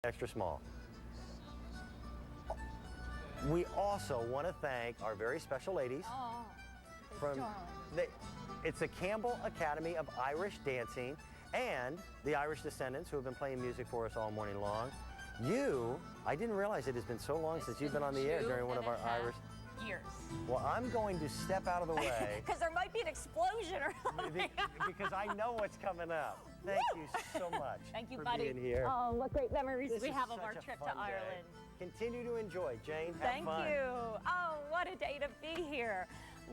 Extra small. We also want to thank our very special ladies from it's the Campbell Academy of Irish Dancing and the Irish Descendants who have been playing music for us all morning long. I didn't realize it has been so long since you've been on the air during one of our Irish years. Well, I'm going to step out of the way. Because there might be an explosion or something. Because I know what's coming up. Thank you so much. Thank you, for buddy. being here. Oh, what great memories we have of such our a trip fun to Ireland. day. Continue to enjoy, Jane. Have Thank fun. you. Oh, what a day to be here.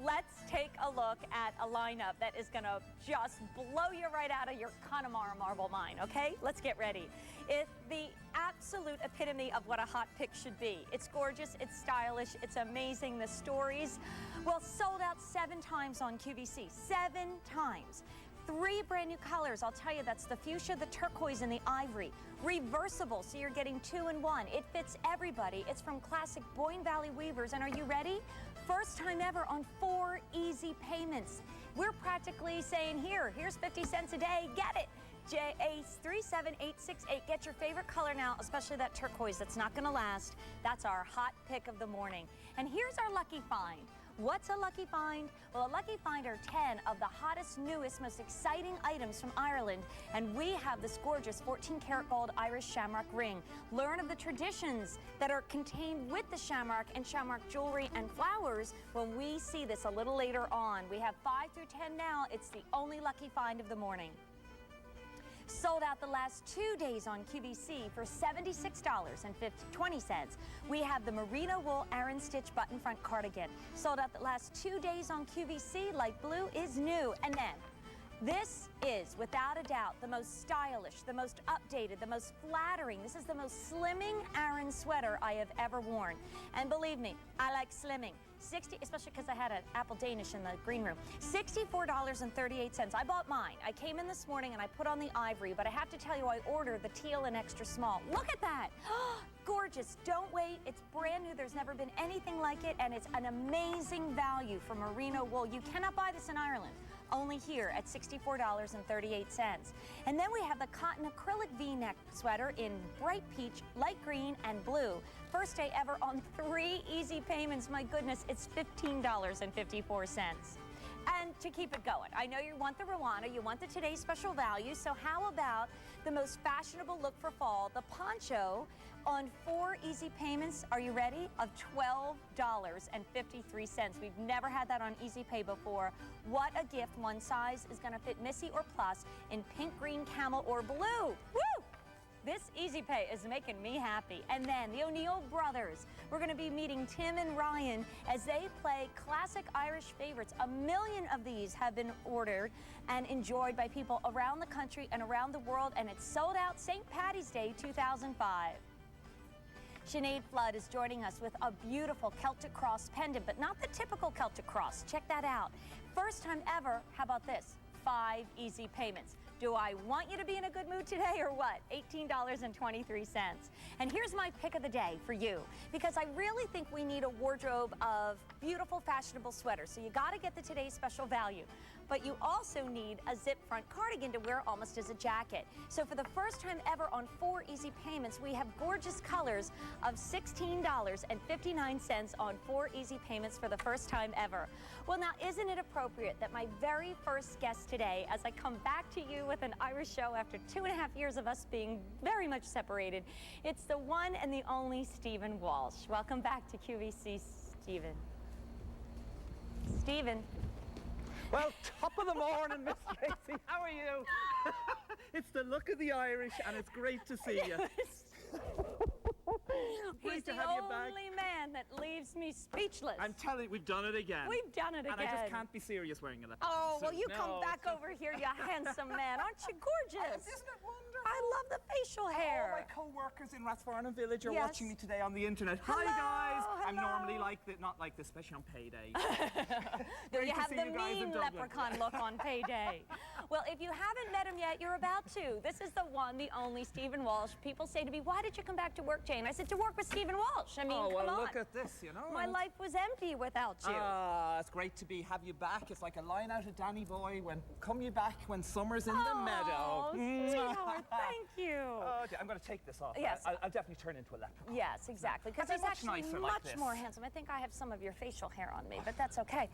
Let's take a look at a lineup that is going to just blow you right out of your Connemara marble mind, okay? Let's get ready. It's the absolute epitome of what a hot pick should be. It's gorgeous, it's stylish, it's amazing. The stories, well, sold out 7 times on QVC, 7 times. 3 brand new colors. I'll tell you, that's the fuchsia, the turquoise, and the ivory. Reversible, so you're getting 2 in 1. It fits everybody. It's from classic Boyne Valley Weavers. And are you ready? First time ever on 4 easy payments. We're practically saying, here's 50 cents a day, get it. JACE 37868. Get your favorite color now, especially that turquoise that's not gonna last. That's our hot pick of the morning. And here's our lucky find. What's a lucky find? Well, a lucky find are 10 of the hottest, newest, most exciting items from Ireland. And we have this gorgeous 14-karat gold Irish shamrock ring. Learn of the traditions that are contained with the shamrock and shamrock jewelry and flowers when we see this a little later on. We have 5 through 10 now. It's the only lucky find of the morning. Sold out the last 2 days on QVC for $76.20. We have the merino wool Aran stitch button front cardigan. Sold out the last 2 days on QVC. Light blue is new. And then this is, without a doubt, the most stylish, the most updated, the most flattering. This is the most slimming Aran sweater I have ever worn. And believe me, I like slimming. Especially because I had an apple Danish in the green room. $64.38. I bought mine. I came in this morning and I put on the ivory, but I have to tell you, I ordered the teal and extra small. Look at that. Gorgeous. Don't wait. It's brand new. There's never been anything like it, and it's an amazing value for merino wool. You cannot buy this in Ireland. Only here at $64.38. And then we have the cotton acrylic V-neck sweater in bright peach, light green, and blue. First day ever on 3 easy payments. My goodness, it's $15.54. And to keep it going, I know you want the Rwanda, you want the Today's Special Value, so how about the most fashionable look for fall, the poncho on 4 easy payments, are you ready, of $12.53. We've never had that on Easy Pay before. What a gift. One size is going to fit Missy or Plus in pink, green, camel, or blue. Woo! This Easy Pay is making me happy. And then the O'Neill brothers. We're going to be meeting Tim and Ryan as they play classic Irish favorites. 1 million of these have been ordered and enjoyed by people around the country and around the world, and it's sold out St. Patty's Day 2005. Sinead Flood is joining us with a beautiful Celtic cross pendant, but not the typical Celtic cross. Check that out. First time ever, how about this? 5 easy payments. Do I want you to be in a good mood today or what? $18.23. And here's my pick of the day for you, because I really think we need a wardrobe of beautiful, fashionable sweaters. So you got to get the Today's Special Value. But you also need a zip front cardigan to wear almost as a jacket. So for the first time ever on 4 easy payments, we have gorgeous colors of $16.59 on 4 easy payments for the first time ever. Well, now, isn't it appropriate that my very first guest today, as I come back to you with an Irish show after 2.5 years of us being very much separated, it's the one and the only Stephen Walsh. Welcome back to QVC, Stephen. Stephen. Well, top of the morning, Miss Tracy. How are you? It's the look of the Irish, and it's great to see you. He's the only man that leaves me speechless. I'm telling you, we've done it again. We've done it again. And I just can't be serious wearing it. Oh, well, you come back over here, you handsome man. Aren't you gorgeous? Isn't it wonderful? I love the facial hair. All my co-workers in Rathfarnham Village are Yes. watching me today on the internet. Hello, Hi, guys. I'm hello. normally not like this, especially on payday. You have see the you guys in mean Dublin. leprechaun look on payday. Well, if you haven't met him yet, you're about to. This is the one, the only Stephen Walsh. People say to me, why did you come back to work, Jane? I said, to work with Stephen Walsh. I mean, oh, come well, on. look at this, you know. My life was empty without you. It's great to have you back. It's like a line out of Danny Boy, when come you back when summer's in the meadow. Oh, sweetheart, thank you. Oh, Oh, I'm going to take this off. Yes. I'll definitely turn into a leprechaun. Yes, exactly. Because he's actually much more handsome. I think I have some of your facial hair on me, but that's okay.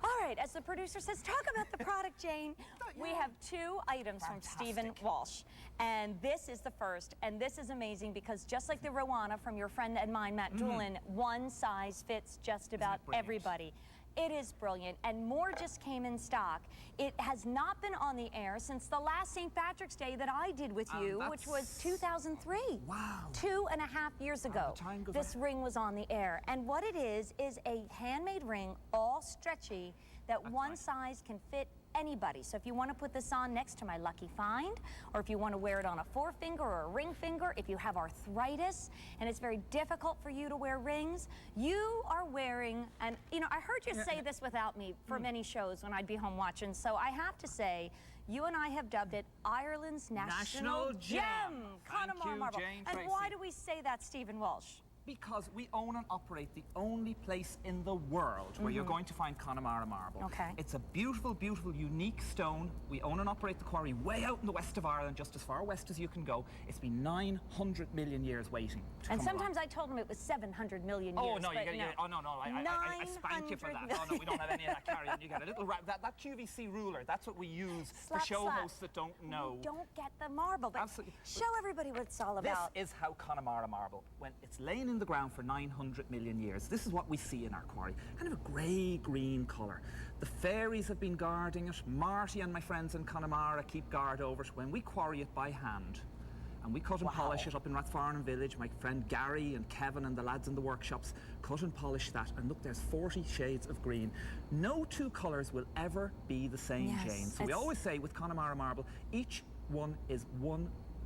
All right, as the producer says, talk about the product, Jane. We have 2 items from Stephen Walsh. And this is the first, and this is amazing because just like the Rowana from your friend and mine, Matt Doolin, one size fits just about everybody. It is brilliant, and more just came in stock. It has not been on the air since the last St. Patrick's Day that I did with you, which was 2003. Wow. 2.5 years ago, this ring was on the air. And what it is a handmade ring, all stretchy, that one size can fit anybody. So if you want to put this on next to my lucky find, or if you want to wear it on a forefinger or a ring finger, if you have arthritis and it's very difficult for you to wear rings, you are wearing, and you know, I heard you say this without me for many shows when I'd be home watching, so I have to say, you and I have dubbed it Ireland's National Gem, Connemara marble. Jane and Tracy. why do we say that, Stephen Walsh? Because we own and operate the only place in the world where you're going to find Connemara marble. Okay. It's a beautiful, beautiful, unique stone. We own and operate the quarry way out in the west of Ireland, just as far west as you can go. It's been 900 million years waiting to And come sometimes along. I told him it was 700 million years. Oh, no, but oh, no, I spank you for that. Oh, no, we don't have any of that carrying. You get a little, that QVC ruler, that's what we use for show hosts that don't know. We don't get the marble, but Absolutely. show everybody what it's all about. This is how Connemara marble, when it's laying in the ground for 900 million years, this is what we see in our quarry. Kind of a grey-green colour. The fairies have been guarding it. Marty and my friends in Connemara keep guard over it. When we quarry it by hand, and we cut and polish it up in Rathfarnham village, my friend Gary and Kevin and the lads in the workshops cut and polish that, and look, there's 40 shades of green. No 2 colours will ever be the same, Jane. So we always say with Connemara marble, each one is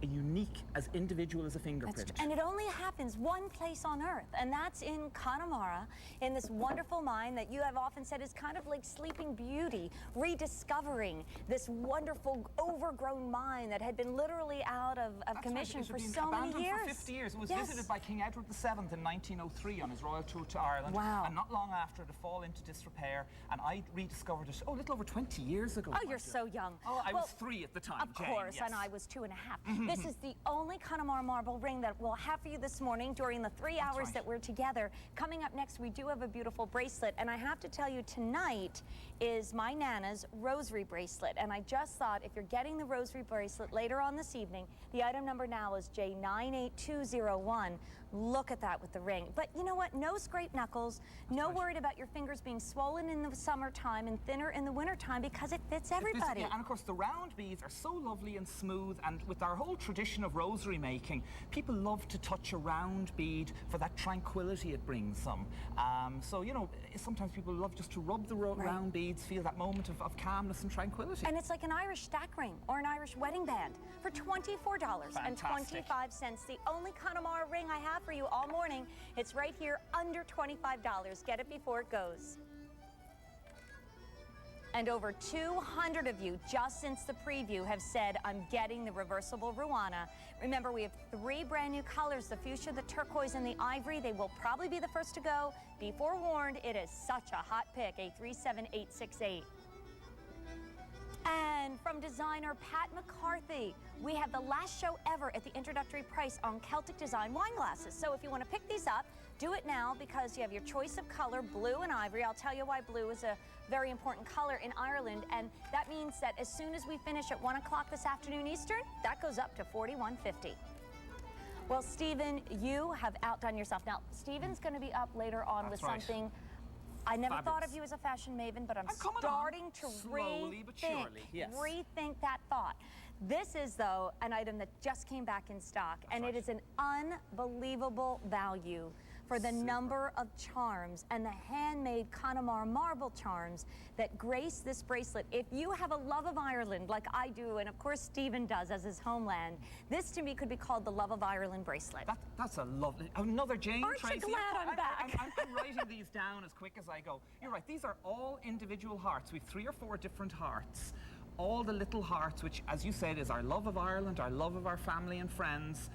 unique, as individual as a fingerprint. And it only happens one place on earth, and that's in Connemara, in this wonderful mine that you have often said is kind of like Sleeping Beauty, rediscovering this wonderful overgrown mine that had been literally out of commission for so many years. For 50 years. It was visited by King Edward VII in 1903 on his royal tour to Ireland. Wow. And not long after, to fall into disrepair, and I rediscovered it, a little over 20 years ago. Oh, you're so young. Oh, I was 3 at the time, Of course, Jane, and I was 2.5. This is the only Connemara marble ring that we'll have for you this morning during the 3 hours that we're together. Coming up next, we do have a beautiful bracelet, and I have to tell you, tonight is my Nana's rosary bracelet, and I just thought if you're getting the rosary bracelet later on this evening, the item number now is J98201. Look at that with the ring. But you know what? No scraped knuckles, no worried about your fingers being swollen in the summertime and thinner in the wintertime, because it fits everybody. And of course, the round beads are so lovely and smooth, and with our whole tradition of rosary making, people love to touch a round bead for that tranquility it brings them. So, you know, sometimes people love just to rub the round beads, feel that moment of calmness and tranquility. And it's like an Irish stack ring or an Irish wedding band for $24.25. The only Connemara ring I have for you all morning. It's right here under $25. Get it before it goes. And over 200 of you, just since the preview, have said, I'm getting the reversible Rowana. Remember, we have 3 brand new colors, the fuchsia, the turquoise, and the ivory. They will probably be the first to go. Be forewarned, it is such a hot pick, a 37868. And from designer Pat McCarthy, we have the last show ever at the introductory price on Celtic design wine glasses. So if you want to pick these up, do it now, because you have your choice of color, blue and ivory. I'll tell you why blue is a very important color in Ireland, and that means that as soon as we finish at 1 o'clock this afternoon Eastern, that goes up to $41.50. Well, Stephen, you have outdone yourself. Now, Stephen's going to be up later on with something. I never thought of you as a fashion maven, but I'm starting to rethink that thought. This is, though, an item that just came back in stock, and it is an unbelievable value for the number of charms and the handmade Connemara marble charms that grace this bracelet. If you have a love of Ireland like I do, and of course Stephen does as his homeland, this to me could be called the Love of Ireland bracelet. That's a lovely, another Jane Aren't Tracy. you glad I'm back? I'm writing these down as quick as I go. You're right, these are all individual hearts. We've 3 or 4 different hearts. All the little hearts, which, as you said, is our love of Ireland, our love of our family and friends.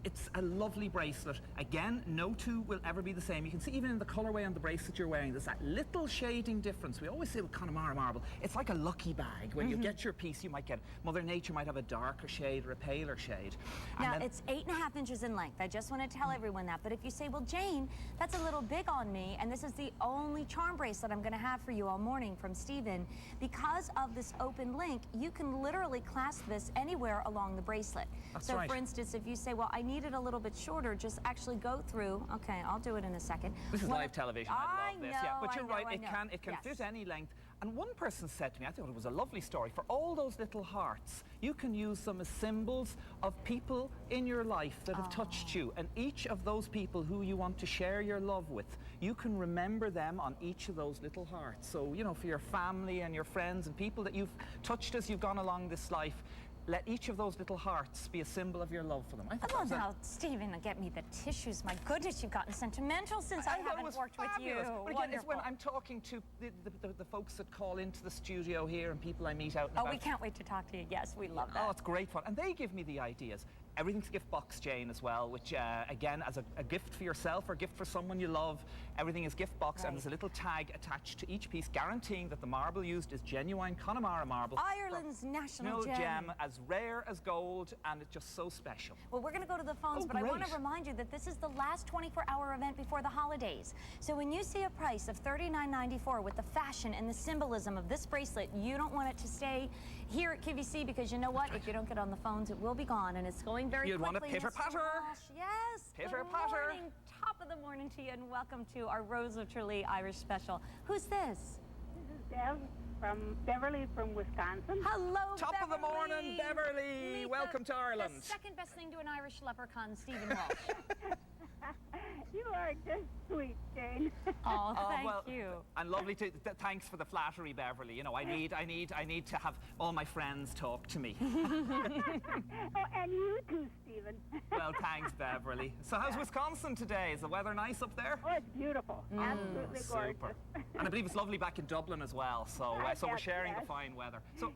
It's a lovely bracelet. Again, no two will ever be the same. You can see even in the colourway on the bracelet you're wearing, there's that little shading difference. We always say with Connemara marble, it's like a lucky bag. When you get your piece, you might get, Mother Nature might have a darker shade or a paler shade. Now, it's 8.5 inches in length. I just want to tell everyone that. But if you say, well, Jane, that's a little big on me, and this is the only charm bracelet I'm going to have for you all morning from Stephen, because of this open link, you can literally clasp this anywhere along the bracelet. That's so, right. for instance, if you say, well, I need it a little bit shorter, just actually go through. Okay, I'll do it in a second. This is live television. I love this. Know, yeah, but you're right. I know. It can fit any length. And one person said to me, I thought it was a lovely story, for all those little hearts, you can use them as symbols of people in your life that have touched you. And each of those people who you want to share your love with, you can remember them on each of those little hearts. So, you know, for your family and your friends and people that you've touched as you've gone along this life, let each of those little hearts be a symbol of your love for them. I love how Stephen get me the tissues. My goodness, you've gotten sentimental since I haven't worked fabulous. with you. But again, it's when I'm talking to the folks that call into the studio here and people I meet out and about. We can't wait to talk to you. Yes, we love that. Oh, it's great fun. And they give me the ideas. Everything's gift box, Jane, as well, which, again, as a gift for yourself or a gift for someone you love, everything is gift box, and there's a little tag attached to each piece, guaranteeing that the marble used is genuine Connemara marble. Ireland's national gem, as rare as gold, and it's just so special. Well, we're going to go to the phones, but I want to remind you that this is the last 24-hour event before the holidays. So when you see a price of $39.94 with the fashion and the symbolism of this bracelet, you don't want it to stay here at QVC, because you know what? If you don't get on the phones, it will be gone, and it's going very quickly. You'd want a pitter-patter. Yes. Pitter-patter. Good morning. Top of the morning to you, and welcome to our Rose of Tralee Irish special. Who's this? This is Bev from Beverly from Wisconsin. Hello, Top of the morning, Beverly. Welcome to Ireland. The second best thing to an Irish leprechaun, Stephen Walsh. You are just sweet, Jane. Oh, thank you. And lovely to. Thanks for the flattery, Beverly. You know, I need to have all my friends talk to me. Oh, and you too, Stephen. Well, thanks, Beverly. So, how's Wisconsin today? Is the weather nice up there? Oh, it's beautiful. Absolutely gorgeous. Super. And I believe it's lovely back in Dublin as well. So, so we're sharing the fine weather. So,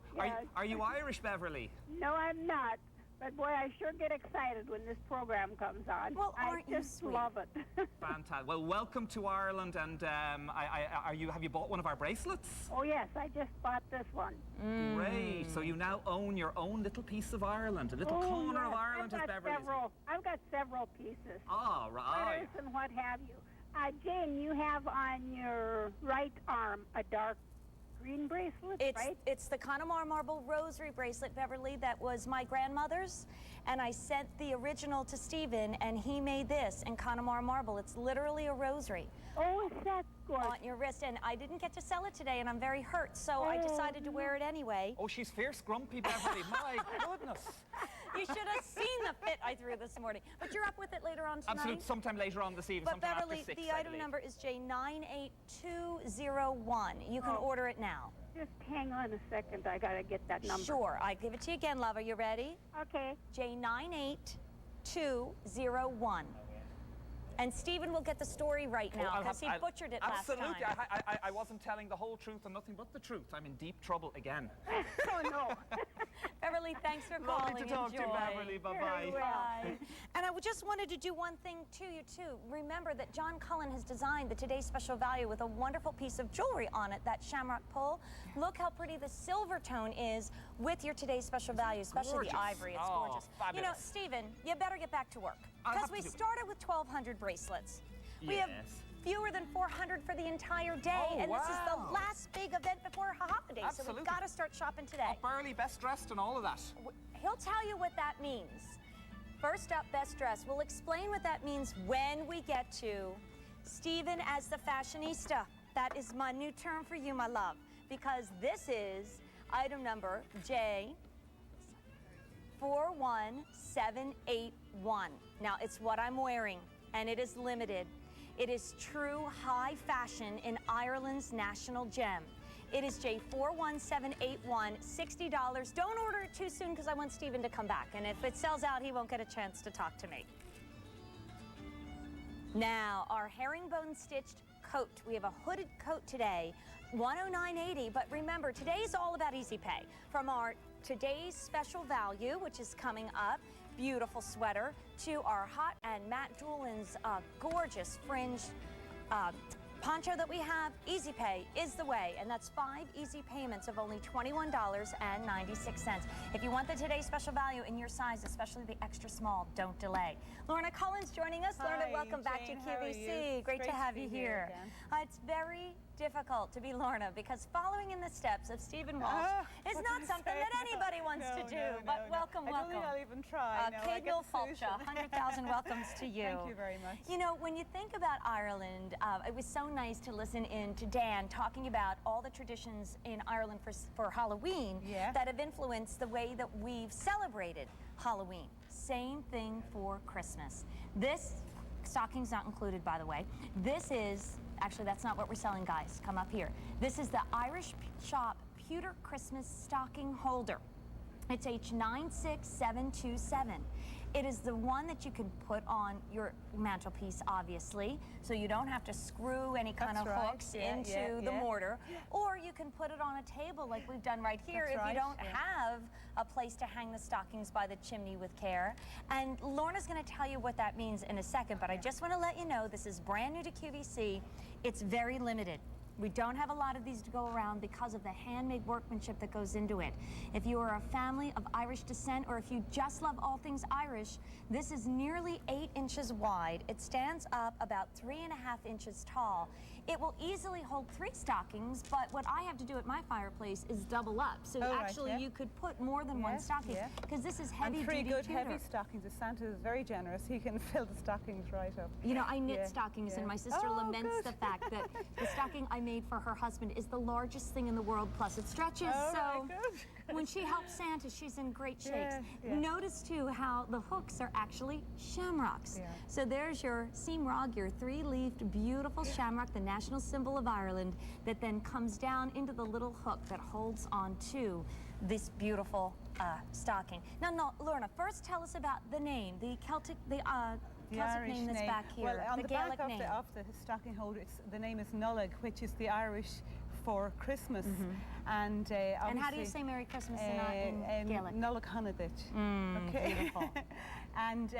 are you Irish, Beverly? No, I'm not. But boy, I sure get excited when this program comes on. Well, I just love it. Fantastic. Well, welcome to Ireland. And have you bought one of our bracelets? Oh yes, I just bought this one. Great. So you now own your own little piece of Ireland, a little corner of Ireland, as Beverly's. I've got several pieces. Oh, right. Letters and what have you. Jane, you have on your right arm a dark green bracelet, right? It's the Connemara marble rosary bracelet, Beverly, that was my grandmother's, and I sent the original to Stephen, and he made this in Connemara marble. It's literally a rosary. Oh, is that gorgeous? On your wrist, and I didn't get to sell it today, and I'm very hurt, so I decided to wear it anyway. Oh, she's fierce grumpy, Beverly. My goodness. You should have seen the fit I threw this morning. But you're up with it later on tonight? Absolutely, sometime later on this evening, but sometime Beverly, after 6, the item number is J98201. You can order it now. Just hang on a second. I got to get that number. Sure. I give it to you again, love. Are you ready? Okay. J98201. And Stephen will get the story right now, because he butchered it last time. Absolutely. I wasn't telling the whole truth and nothing but the truth. I'm in deep trouble again. Oh, no. Beverly, thanks for calling. Lovely to talk to you, Beverly. Bye-bye. Bye. And I just wanted to do one thing to you, too. Remember that John Cullen has designed the Today's Special Value with a wonderful piece of jewelry on it, that shamrock pull. Look how pretty the silver tone is with your Today's Special Value, especially the ivory. It's gorgeous. Fabulous. You know, Stephen, you better get back to work, because we started with 1,200 bracelets. We have fewer than 400 for the entire day, and this is the last big event before holidays, so we've got to start shopping today. Up early, best dressed, and all of that. He'll tell you what that means. First up, best dressed. We'll explain what that means when we get to Stephen as the fashionista. That is my new term for you, my love, because this is item number J41781. Now, it's what I'm wearing, and it is limited. It is true high fashion in Ireland's national gem. It is J41781, $60. Don't order it too soon, because I want Stephen to come back. And if it sells out, he won't get a chance to talk to me. Now, our herringbone stitched coat. We have a hooded coat today, $109.80. But remember, today is all about easy pay. From our Today's Special Value, which is coming up, beautiful sweater to our hot and Matt Doolin's gorgeous fringe poncho that we have, Easy Pay is the way, and that's 5 easy payments of only $21.96. If you want the today's special value in your size, especially the extra small, don't delay. Lorna Cullen's joining us. Hi, Lorna, welcome back to Jane, how are QVC. you? Great to have you here. Again. It's very difficult to be Lorna because following in the steps of Stephen Walsh is not something that anybody wants to do. But welcome, I don't think I'll even try. Kate Fulcha, 100,000 welcomes to you. Thank you very much. You know, when you think about Ireland, it was so nice to listen in to Dan talking about all the traditions in Ireland for Halloween that have influenced the way that we've celebrated Halloween. Same thing for Christmas. This stocking's not included, by the way. This is, actually that's not what we're selling, guys. Come up here. This is the Irish Shop Pewter Christmas Stocking Holder. It's H96727. It is the one that you can put on your mantelpiece, obviously, so you don't have to screw any kind of hooks into the mortar, or you can put it on a table like we've done right here if you don't have a place to hang the stockings by the chimney with care. And Lorna's going to tell you what that means in a second, but I just want to let you know this is brand new to QVC. It's very limited. We don't have a lot of these to go around because of the handmade workmanship that goes into it. If you are a family of Irish descent, or if you just love all things Irish, this is nearly 8 inches wide. It stands up about 3.5 inches tall. It will easily hold 3 stockings, but what I have to do at my fireplace is double up. So actually you could put more than one stocking, because this is heavy duty. And 3 good heavy stockings. Santa is very generous. He can fill the stockings right up. You know, I knit stockings, and my sister laments the fact that the stocking I made for her husband is the largest thing in the world, plus it stretches. So when she helps Santa, she's in great shakes. Notice too how the hooks are actually shamrocks. So there's your seamrog, your 3-leafed beautiful shamrock, the national symbol of Ireland, that then comes down into the little hook that holds on to this beautiful stocking. Now, Lorna, first tell us about the name, the Celtic name that's back here. Well, on the Gaelic back name. of the stocking holder, the name is Nullag, which is the Irish for Christmas. And how do you say Merry Christmas in Gaelic? Nullag Hanadich. Beautiful. And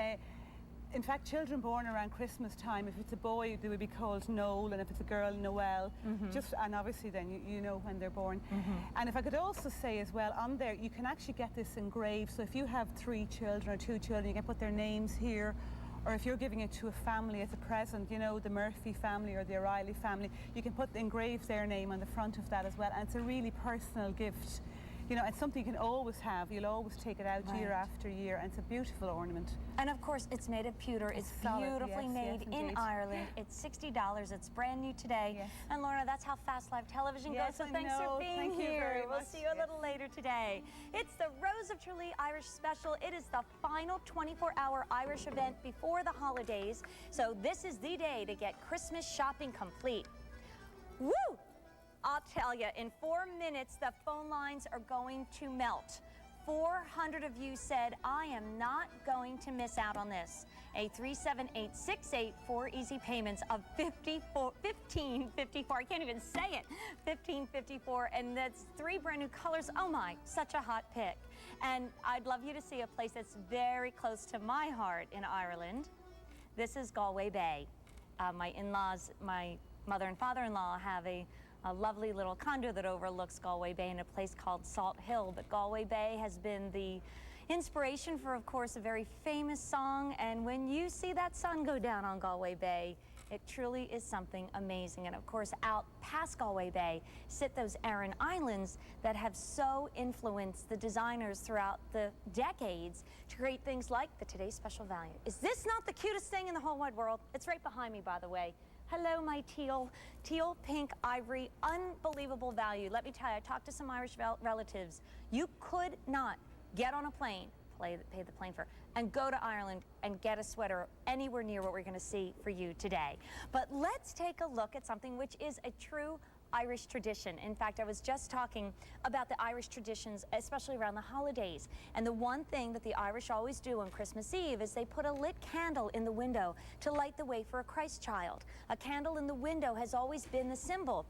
in fact, children born around Christmas time, if it's a boy, they would be called Noel, and if it's a girl, Noel. And obviously then you know when they're born. And if I could also say as well, on there, you can actually get this engraved. So if you have 3 children or 2 children, you can put their names here. Or if you're giving it to a family as a present, you know, the Murphy family or the O'Reilly family, you can engrave their name on the front of that as well. And it's a really personal gift. You know, it's something you can always have. You'll always take it out year after year, and it's a beautiful ornament. And of course, it's made of pewter. It's solid, beautifully made in Ireland. It's $60. It's brand new today. And Lorna, that's how fast live television goes. So thanks for being here. We'll see you a little later today. It's the Rose of Tralee Irish Special. It is the final 24-hour Irish event before the holidays. So this is the day to get Christmas shopping complete. Woo! I'll tell you, in 4 minutes, the phone lines are going to melt. 400 of you said, I am not going to miss out on this. A 37868, 4 easy payments of $15.54. I can't even say it. $15.54, and that's 3 brand new colors. Oh my, such a hot pick. And I'd love you to see a place that's very close to my heart in Ireland. This is Galway Bay. My in-laws, my mother and father-in-law have a lovely little condo that overlooks Galway Bay in a place called Salt Hill. But Galway Bay has been the inspiration for, of course, a very famous song. And when you see that sun go down on Galway Bay, it truly is something amazing. And of course, out past Galway Bay sit those Aran Islands that have so influenced the designers throughout the decades to create things like the Today's Special Value. Is this not the cutest thing in the whole wide world? It's right behind me, by the way. Hello, my teal, pink, ivory, unbelievable value. Let me tell you, I talked to some Irish relatives. You could not get on a plane, pay the plane fare, and go to Ireland and get a sweater anywhere near what we're going to see for you today. But let's take a look at something which is a true Irish tradition. In fact, I was just talking about the Irish traditions, especially around the holidays. And the one thing that the Irish always do on Christmas Eve is they put a lit candle in the window to light the way for a Christ child. A candle in the window has always been the symbol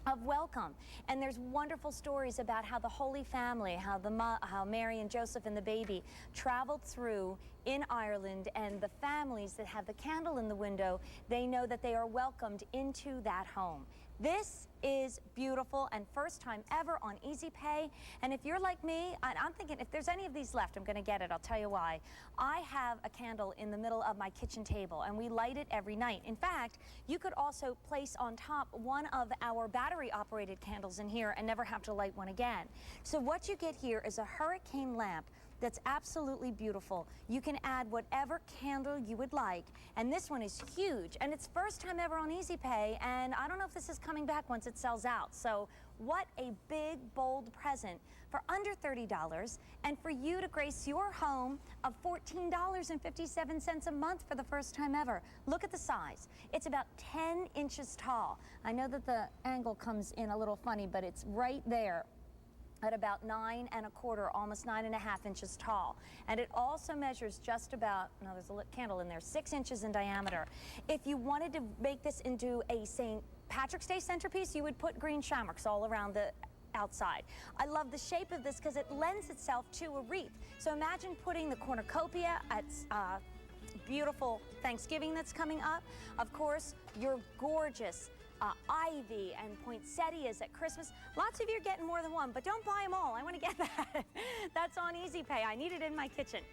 of welcome. And there's wonderful stories about how the Holy Family, how Mary and Joseph and the baby traveled through in Ireland, and the families that have the candle in the window, they know that they are welcomed into that home. This is beautiful and first time ever on Easy Pay. And if you're like me, I'm thinking if there's any of these left, I'm going to get it. I'll tell you why. I have a candle in the middle of my kitchen table, and we light it every night. In fact, you could also place on top one of our battery-operated candles in here and never have to light one again. So what you get here is a hurricane lamp that's absolutely beautiful. You can add whatever candle you would like, and this one is huge, and it's first time ever on Easy Pay, and I don't know if this is coming back once it sells out. So what a big, bold present for under $30, and for you to grace your home of $14.57 a month for the first time ever. Look at the size. It's about 10 inches tall. I know that the angle comes in a little funny, but it's right there at about 9 1/4, almost 9 1/2 inches tall. And it also measures just about, no, there's a lit candle in there, 6 inches in diameter. If you wanted to make this into a St. Patrick's Day centerpiece, you would put green shamrocks all around the outside. I love the shape of this because it lends itself to a wreath. So imagine putting the cornucopia at beautiful Thanksgiving that's coming up. Of course, your gorgeous ivy and poinsettias at Christmas. Lots of you are getting more than one, but don't buy them all. I want to get that. That's on Easy Pay. I need it in my kitchen.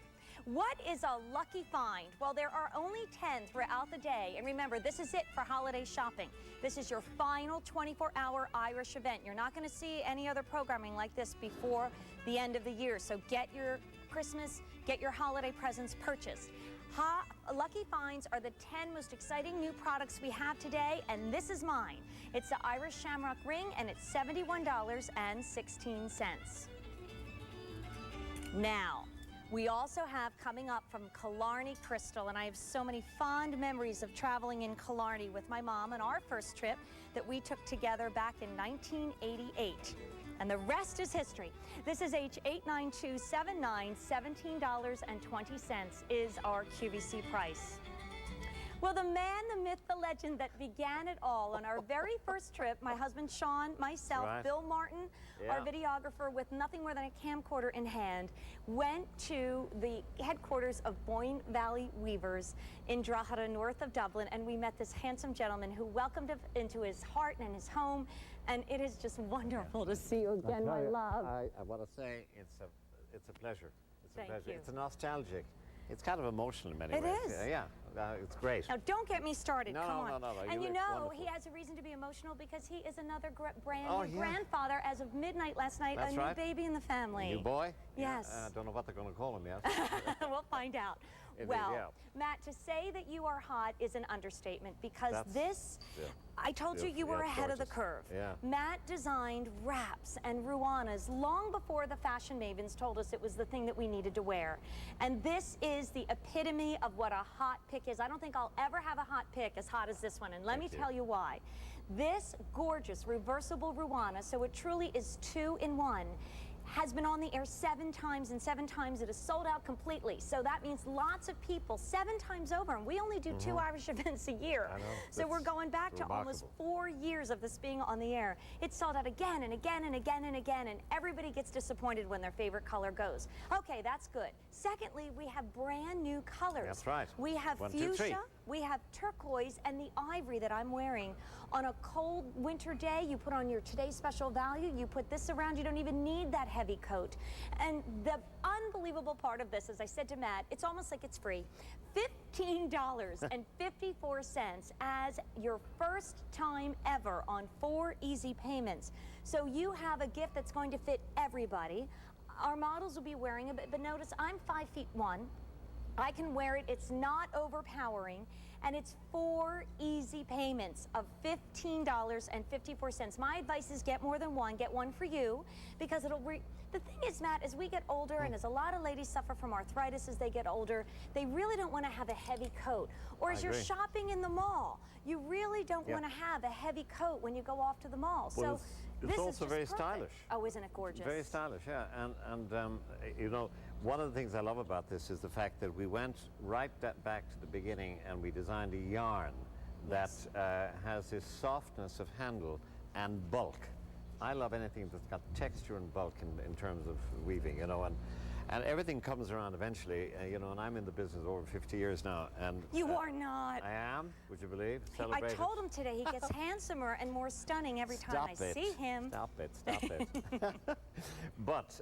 What is a lucky find? Well, there are only 10 throughout the day. And remember, this is it for holiday shopping. This is your final 24-hour Irish event. You're not going to see any other programming like this before the end of the year. So get your Christmas, get your holiday presents purchased. Lucky finds are the 10 most exciting new products we have today, and this is mine. It's the Irish Shamrock Ring, and it's $71.16. Now, we also have coming up from Killarney Crystal, and I have so many fond memories of traveling in Killarney with my mom on our first trip that we took together back in 1988. And the rest is history. This is H89279, $17.20 is our QVC price. Well, the man, the myth, the legend that began it all on our very first trip, my husband Sean, myself, Right. Bill Martin, our videographer with nothing more than a camcorder in hand, went to the headquarters of Boyne Valley Weavers in Drogheda, north of Dublin, and we met this handsome gentleman who welcomed us into his heart and his home, and it is just wonderful to see you again, my love. I want to say it's a pleasure. It's a Thank pleasure. you. It's a nostalgic. It's kind of emotional in many It ways. is. Yeah, it's great. Now, don't get me started. No, Come no, on. no, no, no. And You you look know, wonderful. he has a reason to be emotional because he is another brand Oh, new yeah. grandfather as of midnight last night. That's a new right. baby in the family. New boy? Yes. I don't know what they're going to call him yet. We'll find out. Indeed, Well, yeah. Matt, to say that you are hot is an understatement because That's- yeah. I told you you were Yeah, ahead of the gorgeous. curve. Yeah. Matt designed wraps and ruanas long before the fashion mavens told us it was the thing that we needed to wear. And this is the epitome of what a hot pick is. I don't think I'll ever have a hot pick as hot as this one, and let me tell you why. This gorgeous reversible ruana, so it truly is 2-in-1, has been on the air 7 times, and 7 times it is sold out completely. So that means lots of people 7 times over, and we only do 2 Irish events a year. I know. So we're That's going back to almost remarkable. 4 years of this being on the air. It's sold out again and again and again and again, and everybody gets disappointed when their favorite color goes. Okay, that's good. Secondly, we have brand new colors. That's right. We have 1, 2, 3. fuchsia, we have turquoise, and the ivory that I'm wearing. On a cold winter day, you put on your today's special value, you put this around, you don't even need that heavy coat. And the unbelievable part of this, as I said to Matt, it's almost like it's free. $15.54 as your first time ever on 4 easy payments. So you have a gift that's going to fit everybody. Our models will be wearing it, but notice I'm 5'1". I can wear it, it's not overpowering, and it's 4 easy payments of $15.54. My advice is get more than one, get one for you, because it'll the thing is, Matt, as we get older, and as a lot of ladies suffer from arthritis as they get older, they really don't want to have a heavy coat. Or as you're agree. shopping in the mall, you really don't want to have a heavy coat when you go off to the mall. Well, So it's this is also just very perfect. stylish. Oh, isn't it gorgeous? Very stylish, yeah. And you know, one of the things I love about this is the fact that we went right back to the beginning and we designed a yarn that has this softness of handle and bulk. I love anything that's got texture and bulk in terms of weaving, you know, and everything comes around eventually, you know, and I'm in the business over 50 years now. And You are not. I am, would you believe? I Celebrated. told him today he gets handsomer and more stunning every time I see him. Stop it. But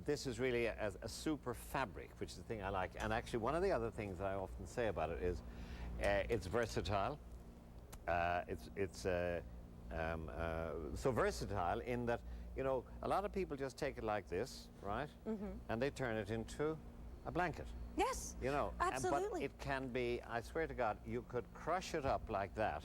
this is really a super fabric, which is the thing I like. And actually, one of the other things that I often say about it is it's versatile. It's so versatile in that, you know, a lot of people just take it like this, right? And they turn it into a blanket. Yes, you know, absolutely. But it can be, I swear to God, you could crush it up like that,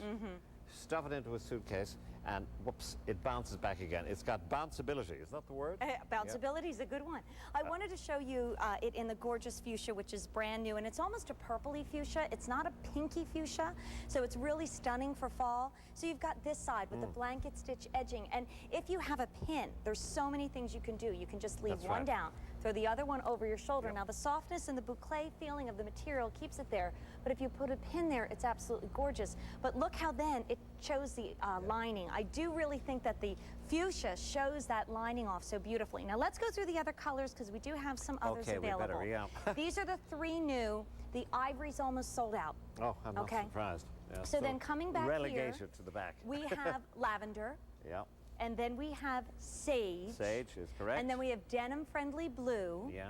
stuff it into a suitcase, and whoops, it bounces back again. It's got bounceability, is that the word? Bounceability is a good one. I wanted to show you it in the gorgeous fuchsia, which is brand new, and it's almost a purpley fuchsia. It's not a pinky fuchsia, so it's really stunning for fall. So you've got this side with the blanket stitch edging, and if you have a pin, there's so many things you can do. You can just leave That's one right. down, throw the other one over your shoulder. Now the softness and the boucle feeling of the material keeps it there, but if you put a pin there, it's absolutely gorgeous. But look how then it shows the lining. I do really think that the fuchsia shows that lining off so beautifully. Now let's go through the other colors because we do have some others available. We better, yeah. These are the 3 new. The ivory's almost sold out. Oh, I'm not surprised. Yeah, so then coming back relegated here, to the back. we have lavender. Yeah. And then we have sage. Sage is correct. And then we have denim-friendly blue. Yeah.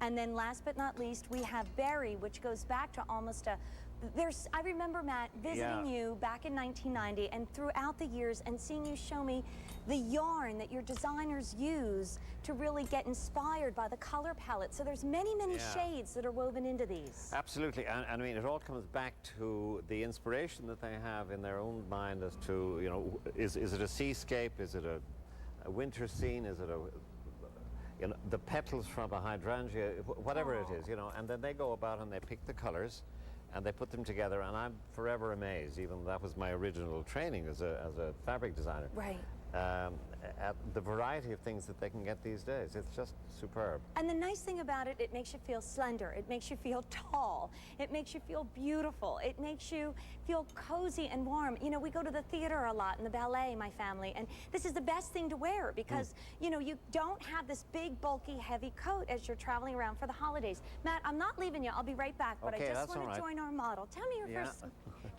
And then last but not least, we have berry, which goes back to almost a... I remember, Matt, visiting you back in 1990 and throughout the years and seeing you show me the yarn that your designers use to really get inspired by the color palette. So there's many, many shades that are woven into these. Absolutely, and I mean, it all comes back to the inspiration that they have in their own mind as to, you know, is it a seascape, is it a winter scene, is it you know, the petals from a hydrangea, whatever it is, you know, and then they go about and they pick the colors and they put them together, and I'm forever amazed, even that was my original training as a fabric designer. Right. At the variety of things that they can get these days. It's just superb. And the nice thing about it, it makes you feel slender. It makes you feel tall. It makes you feel beautiful. It makes you feel cozy and warm. You know, we go to the theater a lot and the ballet, my family, and this is the best thing to wear because, you know, you don't have this big, bulky, heavy coat as you're traveling around for the holidays. Matt, I'm not leaving you. I'll be right back, but Okay, I just want to join our model. Tell me your first...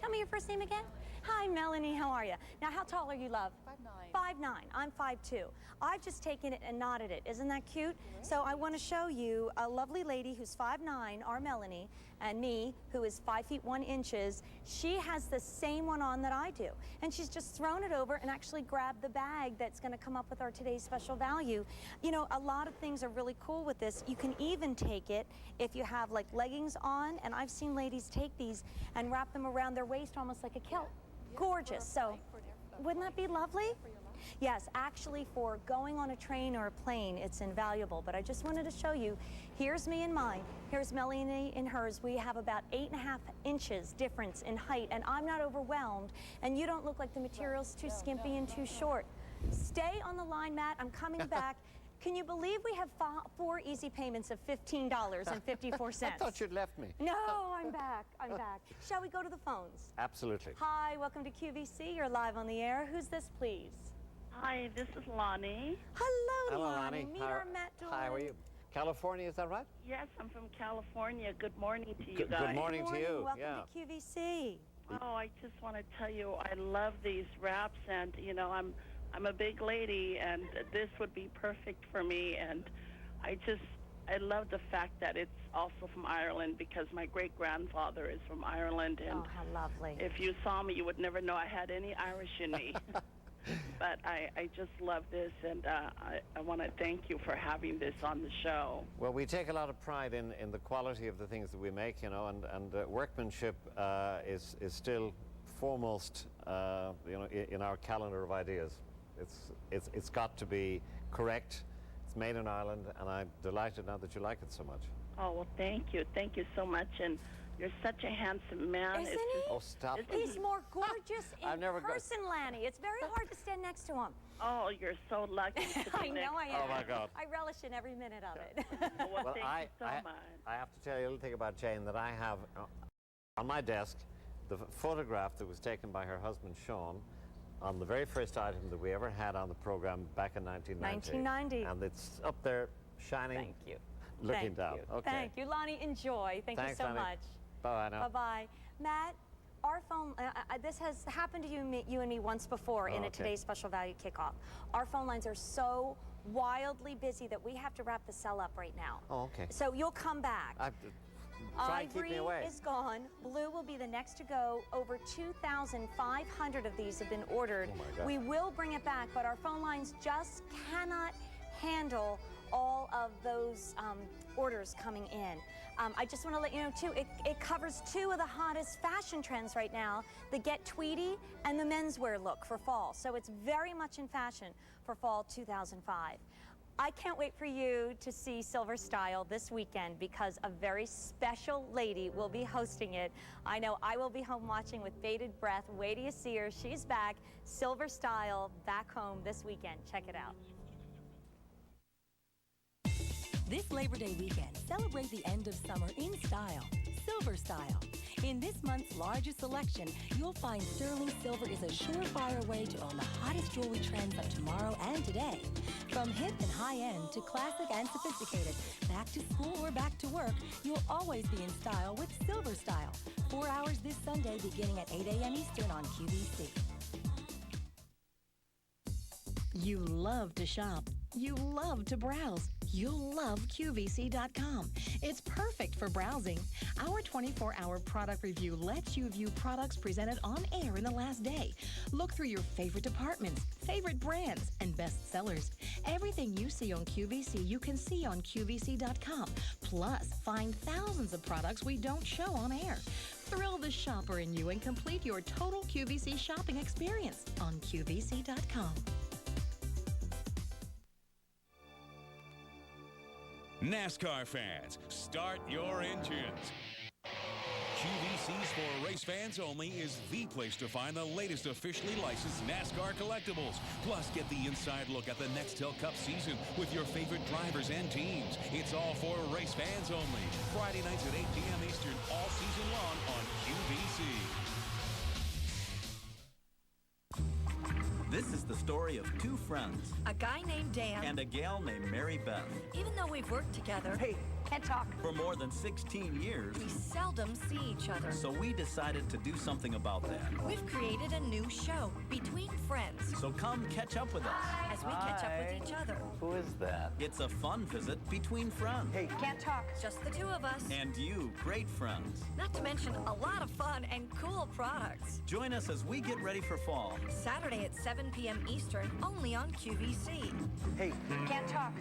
Tell me your first name again. Hi, Melanie. How are you? Now, how tall are you, love? 5'9". 5'9". I'm 5'2". I've just taken it and knotted it. Isn't that cute? So I want to show you a lovely lady who's 5'9", our Melanie, and me, who is 5 feet 1 inches. She has the same one on that I do. And she's just thrown it over and actually grabbed the bag that's going to come up with our today's special value. You know, a lot of things are really cool with this. You can even take it if you have like leggings on, and I've seen ladies take these and wrap them around their waist almost like a kilt. Gorgeous. So wouldn't that be lovely? Yes, actually for going on a train or a plane, it's invaluable, but I just wanted to show you, here's me in mine, here's Melanie in hers. We have about 8.5 inches difference in height, and I'm not overwhelmed, and you don't look like the material's too skimpy and too short. Stay on the line, Matt, I'm coming back. Can you believe we have 4 easy payments of $15.54? I thought you'd left me. No, I'm back. I'm back. Shall we go to the phones? Absolutely. Hi, welcome to QVC. You're live on the air. Who's this, please? Hi, this is Lonnie. Hello, Hello, Lonnie. Lonnie. Meet our Matt Dolan. How are you? California, is that right? Yes, I'm from California. Good morning to you guys. Good morning to you. Welcome to QVC. Oh, I just want to tell you, I love these wraps, and you know, I'm a big lady, and this would be perfect for me. And I love the fact that it's also from Ireland because my great-grandfather is from Ireland. And oh, how lovely. If you saw me, you would never know I had any Irish in me. But I just love this, and I want to thank you for having this on the show. Well, we take a lot of pride in the quality of the things that we make, you know, and workmanship is still foremost, you know, in our calendar of ideas. It's got to be correct. It's made in Ireland, and I'm delighted now that you like it so much. Oh, well, thank you so much, and you're such a handsome man. Isn't he? Oh, stop it. He's more gorgeous in never person, Lanny. It's very hard to stand next to him. Oh, you're so lucky to be I know I am. Oh, my God. I relish in every minute of it. Well, thank you so much. I have to tell you a little thing about Jane, that I have on my desk the photograph that was taken by her husband, Sean, on the very first item that we ever had on the program back in 1990. 1990. And it's up there shining. Thank you. Looking Thank down. you. Okay. Thank you. Lonnie, enjoy. Thank Thanks, you so Lonnie. much. Bye now. Bye-bye. Matt, our phone, this has happened to you and me once before in a Today's Special Value Kickoff. Our phone lines are so wildly busy that we have to wrap the cell up right now. Oh, okay. So you'll come back. Try and keep me away. Ivory is gone. Blue will be the next to go. Over 2,500 of these have been ordered. Oh my God. We will bring it back, but our phone lines just cannot handle all of those orders coming in. I just want to let you know, too, it covers two of the hottest fashion trends right now, the Get Tweedy and the menswear look for fall. So it's very much in fashion for fall 2005. I can't wait for you to see Silver Style this weekend because a very special lady will be hosting it. I know I will be home watching with bated breath. Wait till you see her. She's back. Silver Style back home this weekend. Check it out. This Labor Day weekend, celebrate the end of summer in style, Silver Style. In this month's largest selection, you'll find sterling silver is a surefire way to own the hottest jewelry trends of tomorrow and today. From hip and high-end to classic and sophisticated, back to school or back to work, you'll always be in style with Silver Style. 4 hours this Sunday beginning at 8 a.m. Eastern on QVC. You love to shop. You love to browse. You'll love QVC.com. It's perfect for browsing. Our 24-hour product review lets you view products presented on air in the last day. Look through your favorite departments, favorite brands, and best sellers. Everything you see on QVC, you can see on QVC.com. Plus, find thousands of products we don't show on air. Thrill the shopper in you and complete your total QVC shopping experience on QVC.com. NASCAR fans, start your engines. QVC's for race fans only is the place to find the latest officially licensed NASCAR collectibles. Plus, get the inside look at the Nextel Cup season with your favorite drivers and teams. It's all for race fans only. Friday nights at 8 p.m. Eastern, all season long on QVC. This is the story of two friends. A guy named Dan. And a gal named Mary Beth. Even though we've worked together. Hey, can't talk. For more than 16 years. We seldom see each other. So we decided to do something about that. We've created a new show, Between Friends. So come catch up with us. As we catch up with each other. Who is that? It's a fun visit between friends. Hey, can't talk. Just the two of us. And you, great friends. Not to mention a lot of fun and cool products. Join us as we get ready for fall. Saturday at 7 p.m. Eastern, only on QVC. Hey, can't talk.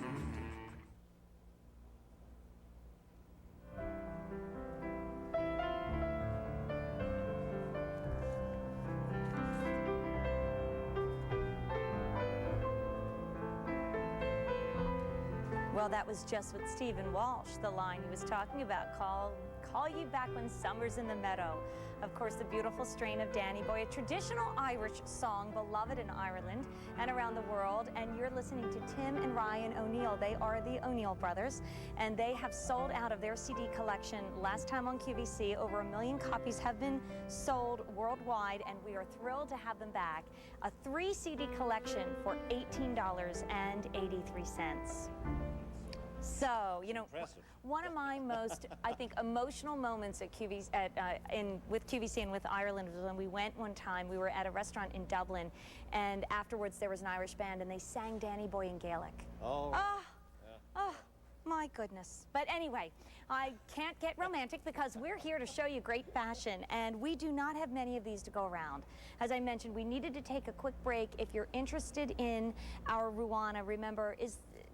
Well, that was just what Stephen Walsh, the line he was talking about, call you back when summer's in the meadow. Of course, the beautiful strain of Danny Boy, a traditional Irish song beloved in Ireland and around the world. And you're listening to Tim and Ryan O'Neill. They are the O'Neill brothers, and they have sold out of their CD collection. Last time on QVC, over 1 million copies have been sold worldwide, and we are thrilled to have them back. A 3-CD collection for $18.83. So, you know, one of my most, I think, emotional moments at with QVC and with Ireland was when we went one time. We were at a restaurant in Dublin, and afterwards there was an Irish band, and they sang Danny Boy in Gaelic. Oh. Oh, my goodness. But anyway, I can't get romantic because we're here to show you great fashion, and we do not have many of these to go around. As I mentioned, we needed to take a quick break. If you're interested in our Ruana, remember,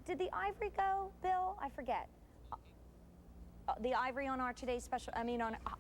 did the ivory go, Bill? I forget. The ivory on our today's special,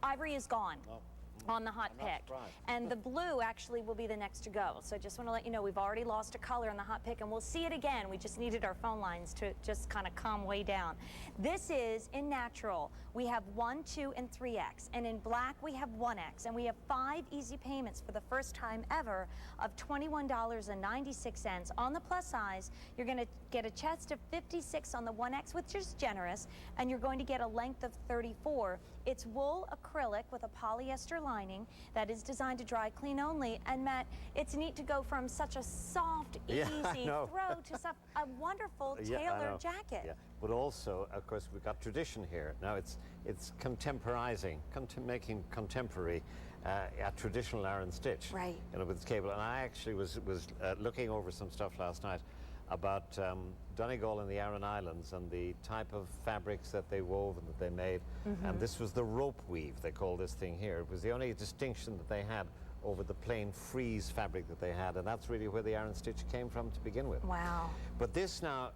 ivory is gone. Oh. On the hot pick. And the blue actually will be the next to go. So I just want to let you know we've already lost a color in the hot pick, and we'll see it again. We just needed our phone lines to just kind of calm way down. This is in natural. We have 1, 2, and 3X. And in black, we have 1X. And we have 5 easy payments for the first time ever of $21.96. On the plus size, you're going to get a chest of 56 on the 1X, which is generous, and you're going to get a length of 34. It's wool acrylic with a polyester lining that is designed to dry clean only. And Matt, it's neat to go from such a soft, easy throw to a wonderful tailored jacket. Yeah, but also, of course, we've got tradition here. Now it's contemporizing, making contemporary a traditional Aran stitch. Right. You know, with its cable. And I actually was looking over some stuff last night about Donegal and the Aran Islands and the type of fabrics that they wove and that they made. And this was the rope weave, they call this thing here. It was the only distinction that they had over the plain frieze fabric that they had, and that's really where the Aran stitch came from to begin with. Wow. But this now,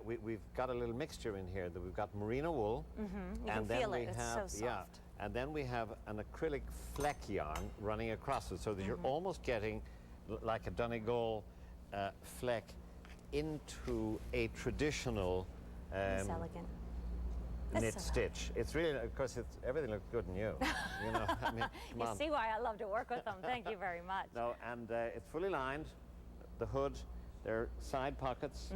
we've got a little mixture in here. That we've got merino wool, You and can then feel we it, it's have so soft. and then we have an acrylic fleck yarn running across it, so that you're almost getting like a Donegal fleck into a traditional It's elegant. knit stitch. It's really, of course, everything looks good in you. You know, I mean, come You on. see why I love to work with them. Thank you very much. No, and it's fully lined. The hood, there are side pockets.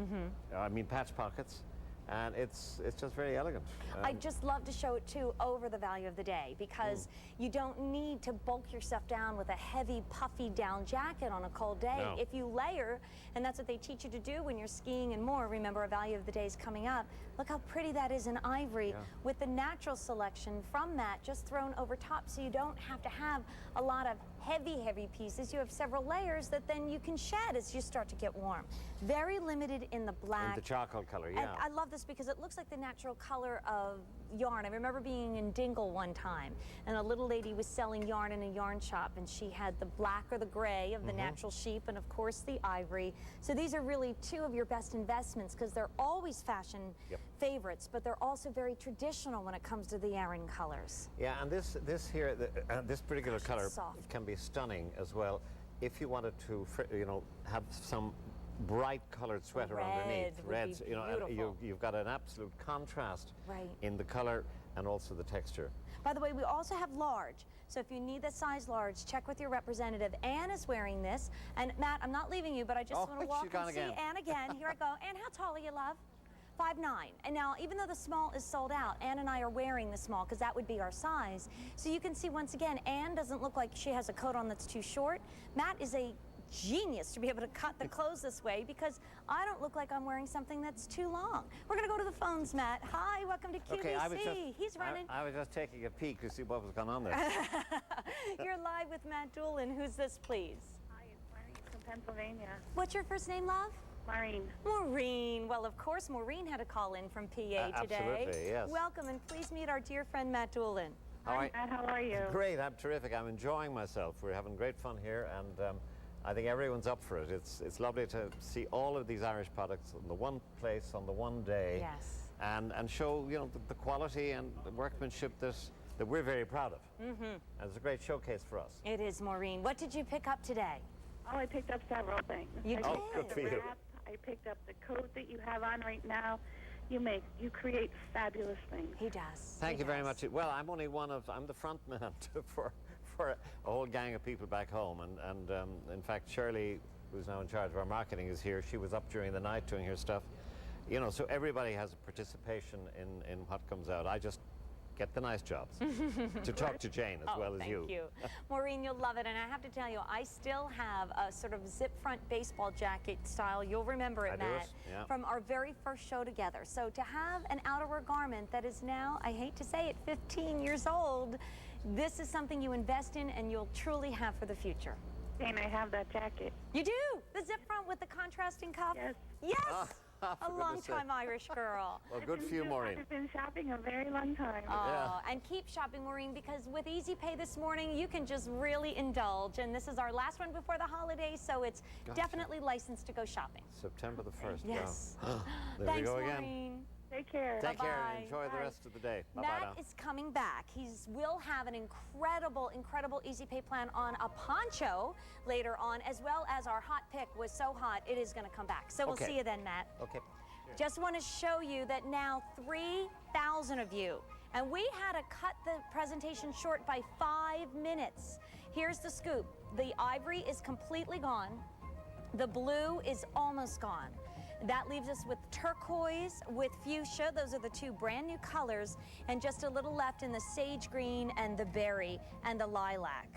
I mean, patch pockets, and it's just very elegant. I just love to show it too over the value of the day, because you don't need to bulk yourself down with a heavy, puffy down jacket on a cold day. No. If you layer, and that's what they teach you to do when you're skiing and more. Remember, a value of the day is coming up. Look how pretty that is in ivory with the natural selection from that just thrown over top, so you don't have to have a lot of heavy pieces. You have several layers that then you can shed as you start to get warm. Very limited in the black. In the charcoal color, And I love this because it looks like the natural color of yarn. I remember being in Dingle one time, and a little lady was selling yarn in a yarn shop, and she had the black or the gray of the natural sheep, and of course the ivory. So these are really two of your best investments, because they're always fashion favorites, but they're also very traditional when it comes to the Aran colors. Yeah, and this here, this particular color soft. can be stunning as well if you wanted to, you know, have some bright colored sweater underneath. Reds, you know, and you've got an absolute contrast in the color and also the texture. By the way, we also have large. So if you need the size large, check with your representative. Anne is wearing this. And Matt, I'm not leaving you, but I just want to walk and see Anne again. Here I go. Anne, how tall are you, love? 5'9". And now, even though the small is sold out, Anne and I are wearing the small because that would be our size. So you can see, once again, Anne doesn't look like she has a coat on that's too short. Matt is a genius to be able to cut the clothes this way, because I don't look like I'm wearing something that's too long. We're going to go to the phones, Matt. Hi, welcome to QVC. Okay, He's running. I was just taking a peek to see what was going on there. You're live with Matt Doolin. Who's this, please? Hi, it's Maureen from Pennsylvania. What's your first name, love? Maureen. Maureen. Well, of course, Maureen had a call in from PA today. Absolutely, yes. Welcome, and please meet our dear friend Matt Doolin. Hi, Matt, how are you? Great, I'm terrific. I'm enjoying myself. We're having great fun here, and I think everyone's up for it. It's lovely to see all of these Irish products in the one place on the one day. Yes. And show, you know, the quality and the workmanship that we're very proud of. And it's a great showcase for us. It is, Maureen. What did you pick up today? Oh, I picked up several things. You did? I picked good up for the you. wrap. I picked up the coat that you have on right now. You create fabulous things. He does. Thank you very much. Well, I'm the front man for a whole gang of people back home. And in fact, Shirley, who's now in charge of our marketing, is here. She was up during the night doing her stuff. You know, so everybody has a participation in what comes out. I just get the nice jobs to talk to Jane as well as you. Thank you. Maureen, you'll love it. And I have to tell you, I still have a sort of zip front baseball jacket style. You'll remember it, Matt, from our very first show together. So to have an outerwear garment that is now, I hate to say it, 15 years old, this is something you invest in and you'll truly have for the future. Jane, I have that jacket. You do? The zip front with the contrasting cuff? Yes. Yes! A long-time Irish girl. Well, good for you, Maureen. I've been shopping a very long time. Oh, and keep shopping, Maureen, because with Easy Pay this morning, you can just really indulge. And this is our last one before the holidays, so it's definitely licensed to go shopping. September the 1st. Yes. Wow. There Thanks, we go again. Maureen. Take care. Take care and Bye-bye. enjoy the rest of the day. Bye-bye Matt now. is coming back. He will have an incredible Easy Pay plan on a poncho later on, as well as our hot pick was so hot, it is going to come back. So we'll see you then, Matt. Okay. Just want to show you that now 3,000 of you, and we had to cut the presentation short by 5 minutes. Here's the scoop. The ivory is completely gone. The blue is almost gone. That leaves us with turquoise, with fuchsia. Those are the two brand new colors, and just a little left in the sage green and the berry and the lilac.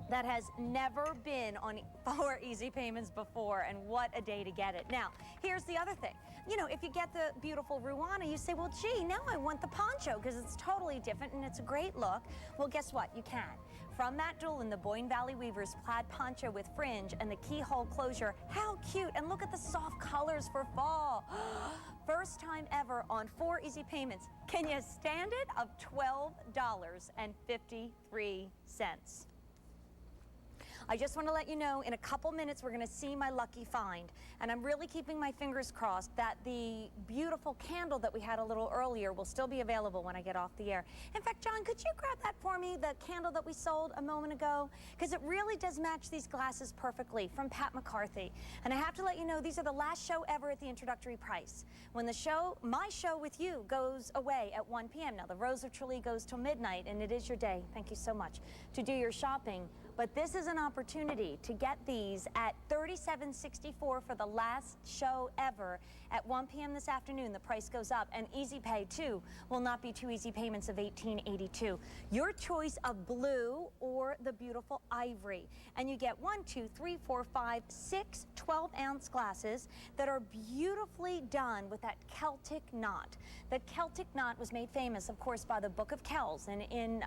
That has never been on 4 easy payments before, and what a day to get it. Now, here's the other thing. You know, if you get the beautiful Ruana, you say, well, gee, now I want the poncho because it's totally different and it's a great look. Well, guess what? You can. From Matt Doolin, the Boyne Valley Weavers plaid poncho with fringe and the keyhole closure. How cute. And look at the soft colors for fall. First time ever on 4 easy payments. Can you stand it? Of $12.53. I just want to let you know, in a couple minutes, we're going to see my lucky find. And I'm really keeping my fingers crossed that the beautiful candle that we had a little earlier will still be available when I get off the air. In fact, John, could you grab that for me, the candle that we sold a moment ago? Because it really does match these glasses perfectly, from Pat McCarthy. And I have to let you know, these are the last show ever at the introductory price. When the show, my show with you, goes away at 1 p.m. Now, the Rose of Tralee goes till midnight, and it is your day, thank you so much, to do your shopping. But this is an opportunity to get these at $37.64 for the last show ever. At 1 p.m. this afternoon, the price goes up, and Easy Pay, too, will not be 2 easy payments of $18.82. Your choice of blue or the beautiful ivory. And you get 1, 2, 3, 4, 5, 6 12-ounce glasses that are beautifully done with that Celtic knot. The Celtic knot was made famous, of course, by the Book of Kells. And in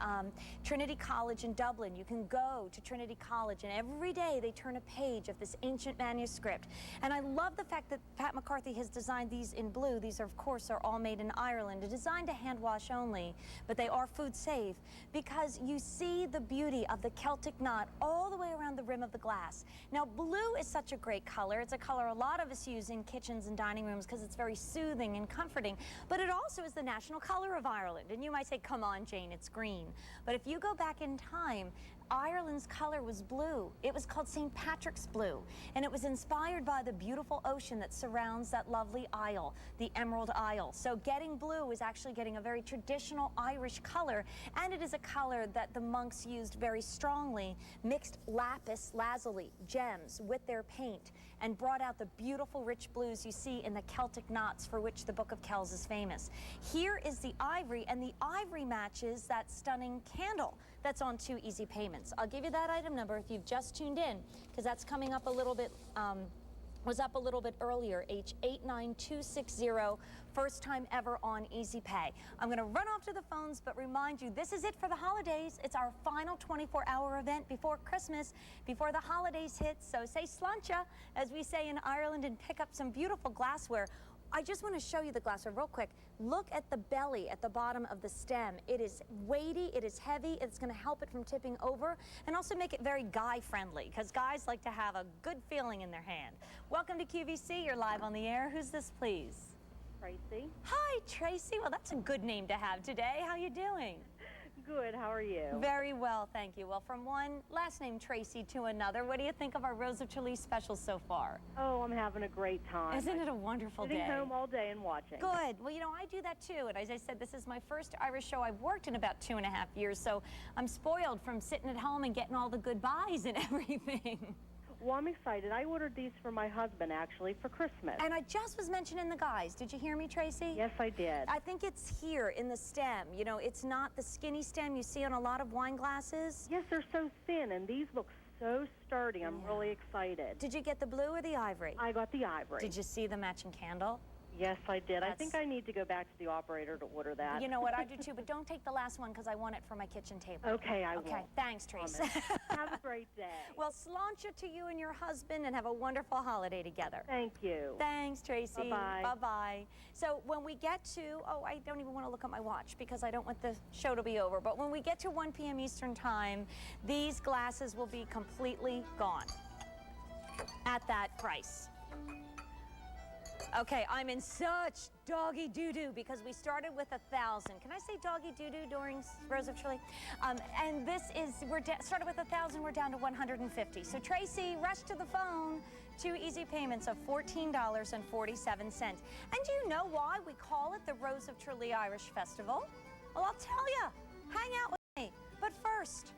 Trinity College in Dublin, you can go to Trinity College, and every day they turn a page of this ancient manuscript. And I love the fact that Pat McCarthy has designed these in blue. These, are, of course, are all made in Ireland, designed to hand wash only, but they are food safe because you see the beauty of the Celtic knot all the way around the rim of the glass. Now, blue is such a great color. It's a color a lot of us use in kitchens and dining rooms because it's very soothing and comforting, but it also is the national color of Ireland. And you might say, come on, Jane, it's green. But if you go back in time, Ireland's color was blue. It was called St. Patrick's blue, and it was inspired by the beautiful ocean that surrounds that lovely isle, the Emerald Isle. So getting blue is actually getting a very traditional Irish color, and it is a color that the monks used very strongly, mixed lapis lazuli, gems, with their paint, and brought out the beautiful rich blues you see in the Celtic knots for which the Book of Kells is famous. Here is the ivory, and the ivory matches that stunning candle that's on 2 easy payments. I'll give you that item number if you've just tuned in, because that's coming up a little bit, was up a little bit earlier, H89260, first time ever on Easy Pay. I'm going to run off to the phones, but remind you, this is it for the holidays. It's our final 24-hour event before Christmas, before the holidays hit. So say sláinte, as we say in Ireland, and pick up some beautiful glassware. I just want to show you the glassware real quick. Look at the belly at the bottom of the stem. It is weighty, it is heavy, it's going to help it from tipping over, and also make it very guy-friendly, because guys like to have a good feeling in their hand. Welcome to QVC, you're live on the air. Who's this, please? Tracy. Hi, Tracy. Well, that's a good name to have today. How you doing? Good, how are you? Very well, thank you. Well, from one last name Tracy to another, what do you think of our Rose of Tralee special so far? Oh, I'm having a great time. Isn't it a wonderful day? Sitting home all day and watching. Good. Well, you know, I do that too. And as I said, this is my first Irish show I've worked in about 2.5 years, so I'm spoiled from sitting at home and getting all the goodbyes and everything. Well, I'm excited. I ordered these for my husband, actually, for Christmas. And I just was mentioning the guys. Did you hear me, Tracy? Yes, I did. I think it's here in the stem. You know, it's not the skinny stem you see on a lot of wine glasses. Yes, they're so thin, and these look so sturdy. I'm really excited. Did you get the blue or the ivory? I got the ivory. Did you see the matching candle? Yes, I did. I think I need to go back to the operator to order that. You know what, I do too, but don't take the last one because I want it for my kitchen table. Okay, I will. Okay, thanks, Tracy. Have a great day. Well, sláinte to you and your husband, and have a wonderful holiday together. Thank you. Thanks, Tracy. Bye-bye. Bye-bye. So when we get to, oh, I don't even want to look at my watch because I don't want the show to be over, but when we get to 1 p.m. Eastern Time, these glasses will be completely gone at that price. Okay, I'm in such doggy doo-doo because we started with 1,000. Can I say doggy doo-doo during Rose of Tralee? And this is, started with 1,000, we're down to 150. So Tracy, rush to the phone. 2 easy payments of $14.47. And do you know why we call it the Rose of Tralee Irish Festival? Well, I'll tell you. Hang out with me. But first,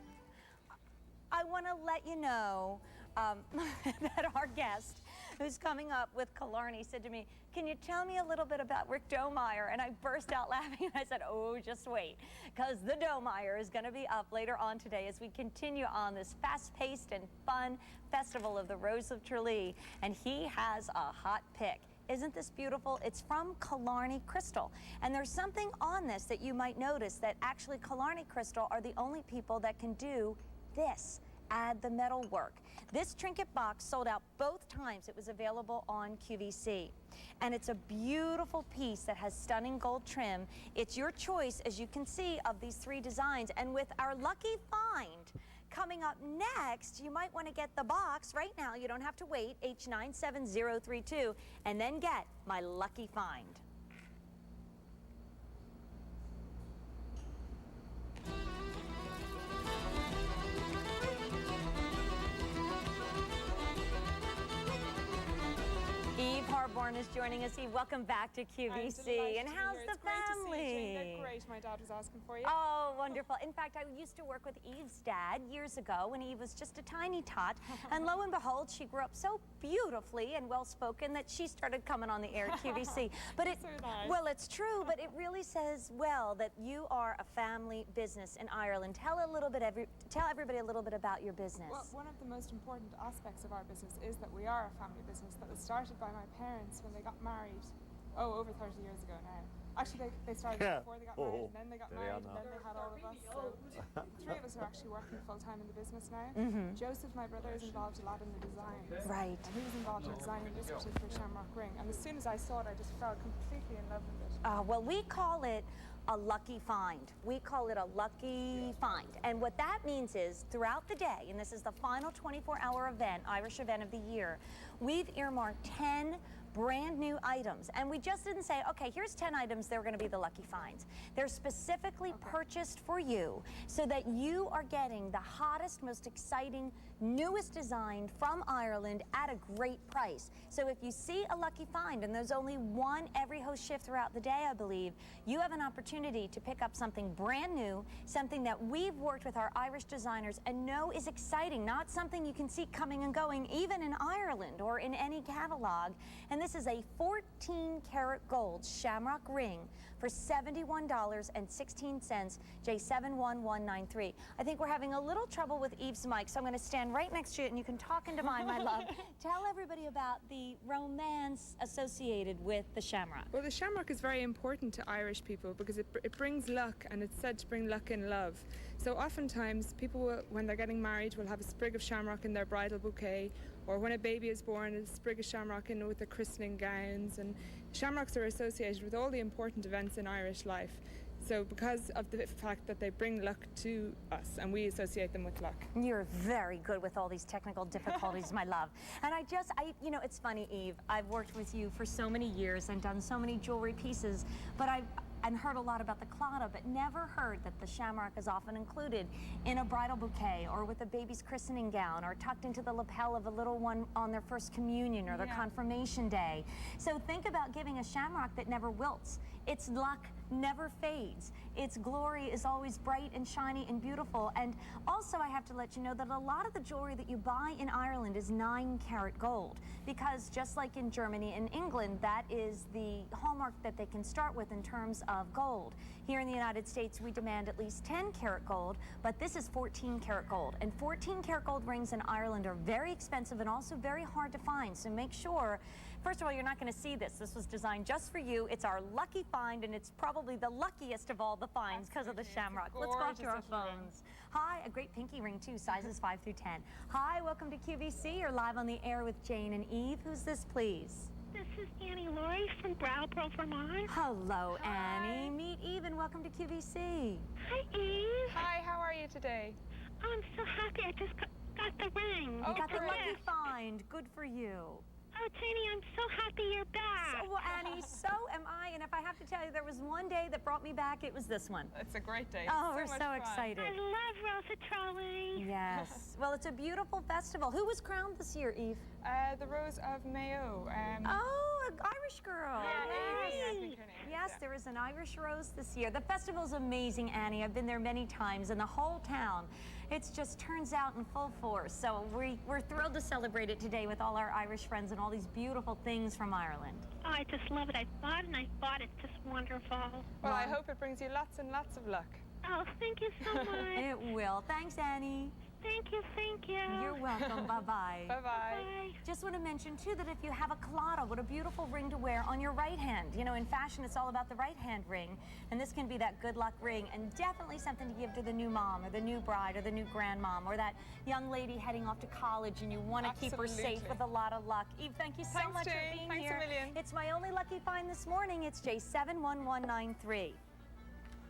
I want to let you know that our guest, who's coming up with Killarney, said to me, can you tell me a little bit about Rick Domeyer? And I burst out laughing and I said, oh, just wait, because the Domeyer is going to be up later on today as we continue on this fast-paced and fun Festival of the Rose of Tralee. And he has a hot pick. Isn't this beautiful? It's from Killarney Crystal. And there's something on this that you might notice, that actually Killarney Crystal are the only people that can do this, add the metal work. This trinket box sold out both times it was available on QVC. And it's a beautiful piece that has stunning gold trim. It's your choice, as you can see, of these 3 designs. And with our lucky find coming up next, you might want to get the box right now. You don't have to wait, H97032, and then get my lucky find. Eve Harborn is joining us. Eve, welcome back to QVC. And how's the family? They're great. My dad was asking for you. Oh, wonderful. In fact, I used to work with Eve's dad years ago when Eve was just a tiny tot. And lo and behold, she grew up so beautifully and well-spoken that she started coming on the air at QVC. But well, it's true, but it really says, well, that you are a family business in Ireland. Tell everybody a little bit about your business. Well, one of the most important aspects of our business is that we are a family business that was started by my parents when they got married, over 30 years ago now. Actually, they started before they got married, and then they got married, and then they had all of us. So 3 of us are actually working full-time in the business now. Joseph, my brother, is involved a lot in the design. Right. And he was involved in designing this particular shamrock ring. And as soon as I saw it, I just fell completely in love with it. Well, we call it a lucky find. We call it a lucky find. And what that means is throughout the day, and this is the final 24-hour event, Irish event of the year, we've earmarked 10 brand new items. And we just didn't say, okay, here's 10 items, they're going to be the lucky finds. They're specifically purchased for you so that you are getting the hottest, most exciting, newest design from Ireland at a great price. So if you see a lucky find, and there's only one every host shift throughout the day, I believe, you have an opportunity to pick up something brand new, something that we've worked with our Irish designers and know is exciting, not something you can see coming and going even in Ireland or in any catalog. And this is a 14-karat gold shamrock ring for $71.16, J71193. I think we're having a little trouble with Eve's mic, so I'm going to stand right next to it and you can talk into mine, my love. Tell everybody about the romance associated with the shamrock. Well, the shamrock is very important to Irish people because it brings luck, and it's said to bring luck in love. So oftentimes people will, when they're getting married, will have a sprig of shamrock in their bridal bouquet, or when a baby is born, a sprig of shamrock in with the christening gowns. And shamrocks are associated with all the important events in Irish life. So because of the fact that they bring luck to us, and we associate them with luck. You're very good with all these technical difficulties, my love. And you know, it's funny, Eve, I've worked with you for so many years and done so many jewelry pieces, but and heard a lot about the claddagh, but never heard that the shamrock is often included in a bridal bouquet or with a baby's christening gown or tucked into the lapel of a little one on their first communion or their confirmation day. So think about giving a shamrock that never wilts. Its luck never fades. Its glory is always bright and shiny and beautiful. And also I have to let you know that a lot of the jewelry that you buy in Ireland is 9-karat gold, because just like in Germany and England, that is the hallmark that they can start with in terms of gold. Here in the United States, we demand at least 10-karat gold, but this is 14-karat gold. And 14-karat gold rings in Ireland are very expensive and also very hard to find. So make sure, first of all, you're not going to see this. This was designed just for you. It's our lucky find, and it's probably the luckiest of all the finds because of the shamrock. Let's go to our phones. Hi, a great pinky ring too, sizes 5 through 10. Hi, welcome to QVC. You're live on the air with Jane and Eve. Who's this, please? This is Annie Laurie from Brattleboro, Vermont. Hello, Annie. Meet Eve and welcome to QVC. Hi, Eve. Hi, how are you today? I'm so happy. I just got the ring. You got the lucky find. Good for you. Oh, Janie, I'm so happy you're back. So, well, Annie, so am I. And if I have to tell you, there was one day that brought me back, it was this one. It's a great day. Oh, we're so excited. I love Rosa Tralee. Yes. Well, it's a beautiful festival. Who was crowned this year, Eve? The Rose of Mayo. Oh, an Irish girl. Yay. Yes, there is an Irish Rose this year. The festival's amazing, Annie. I've been there many times, and the whole town, it just turns out in full force. So we're thrilled to celebrate it today with all our Irish friends and all these beautiful things from Ireland. Oh, I just love it. I thought and I thought it's just wonderful. Well, I hope it brings you lots and lots of luck. Oh, thank you so much. It will. Thanks, Annie. Thank you, thank you. You're welcome. Bye-bye. Bye-bye. Just want to mention, too, that if you have a collada, what a beautiful ring to wear on your right hand. You know, in fashion, it's all about the right hand ring, and this can be that good luck ring, and definitely something to give to the new mom or the new bride or the new grandmom or that young lady heading off to college and you want to keep her safe with a lot of luck. Eve, thank you so much for being Thanks here. a million. It's my only lucky find this morning. It's J71193.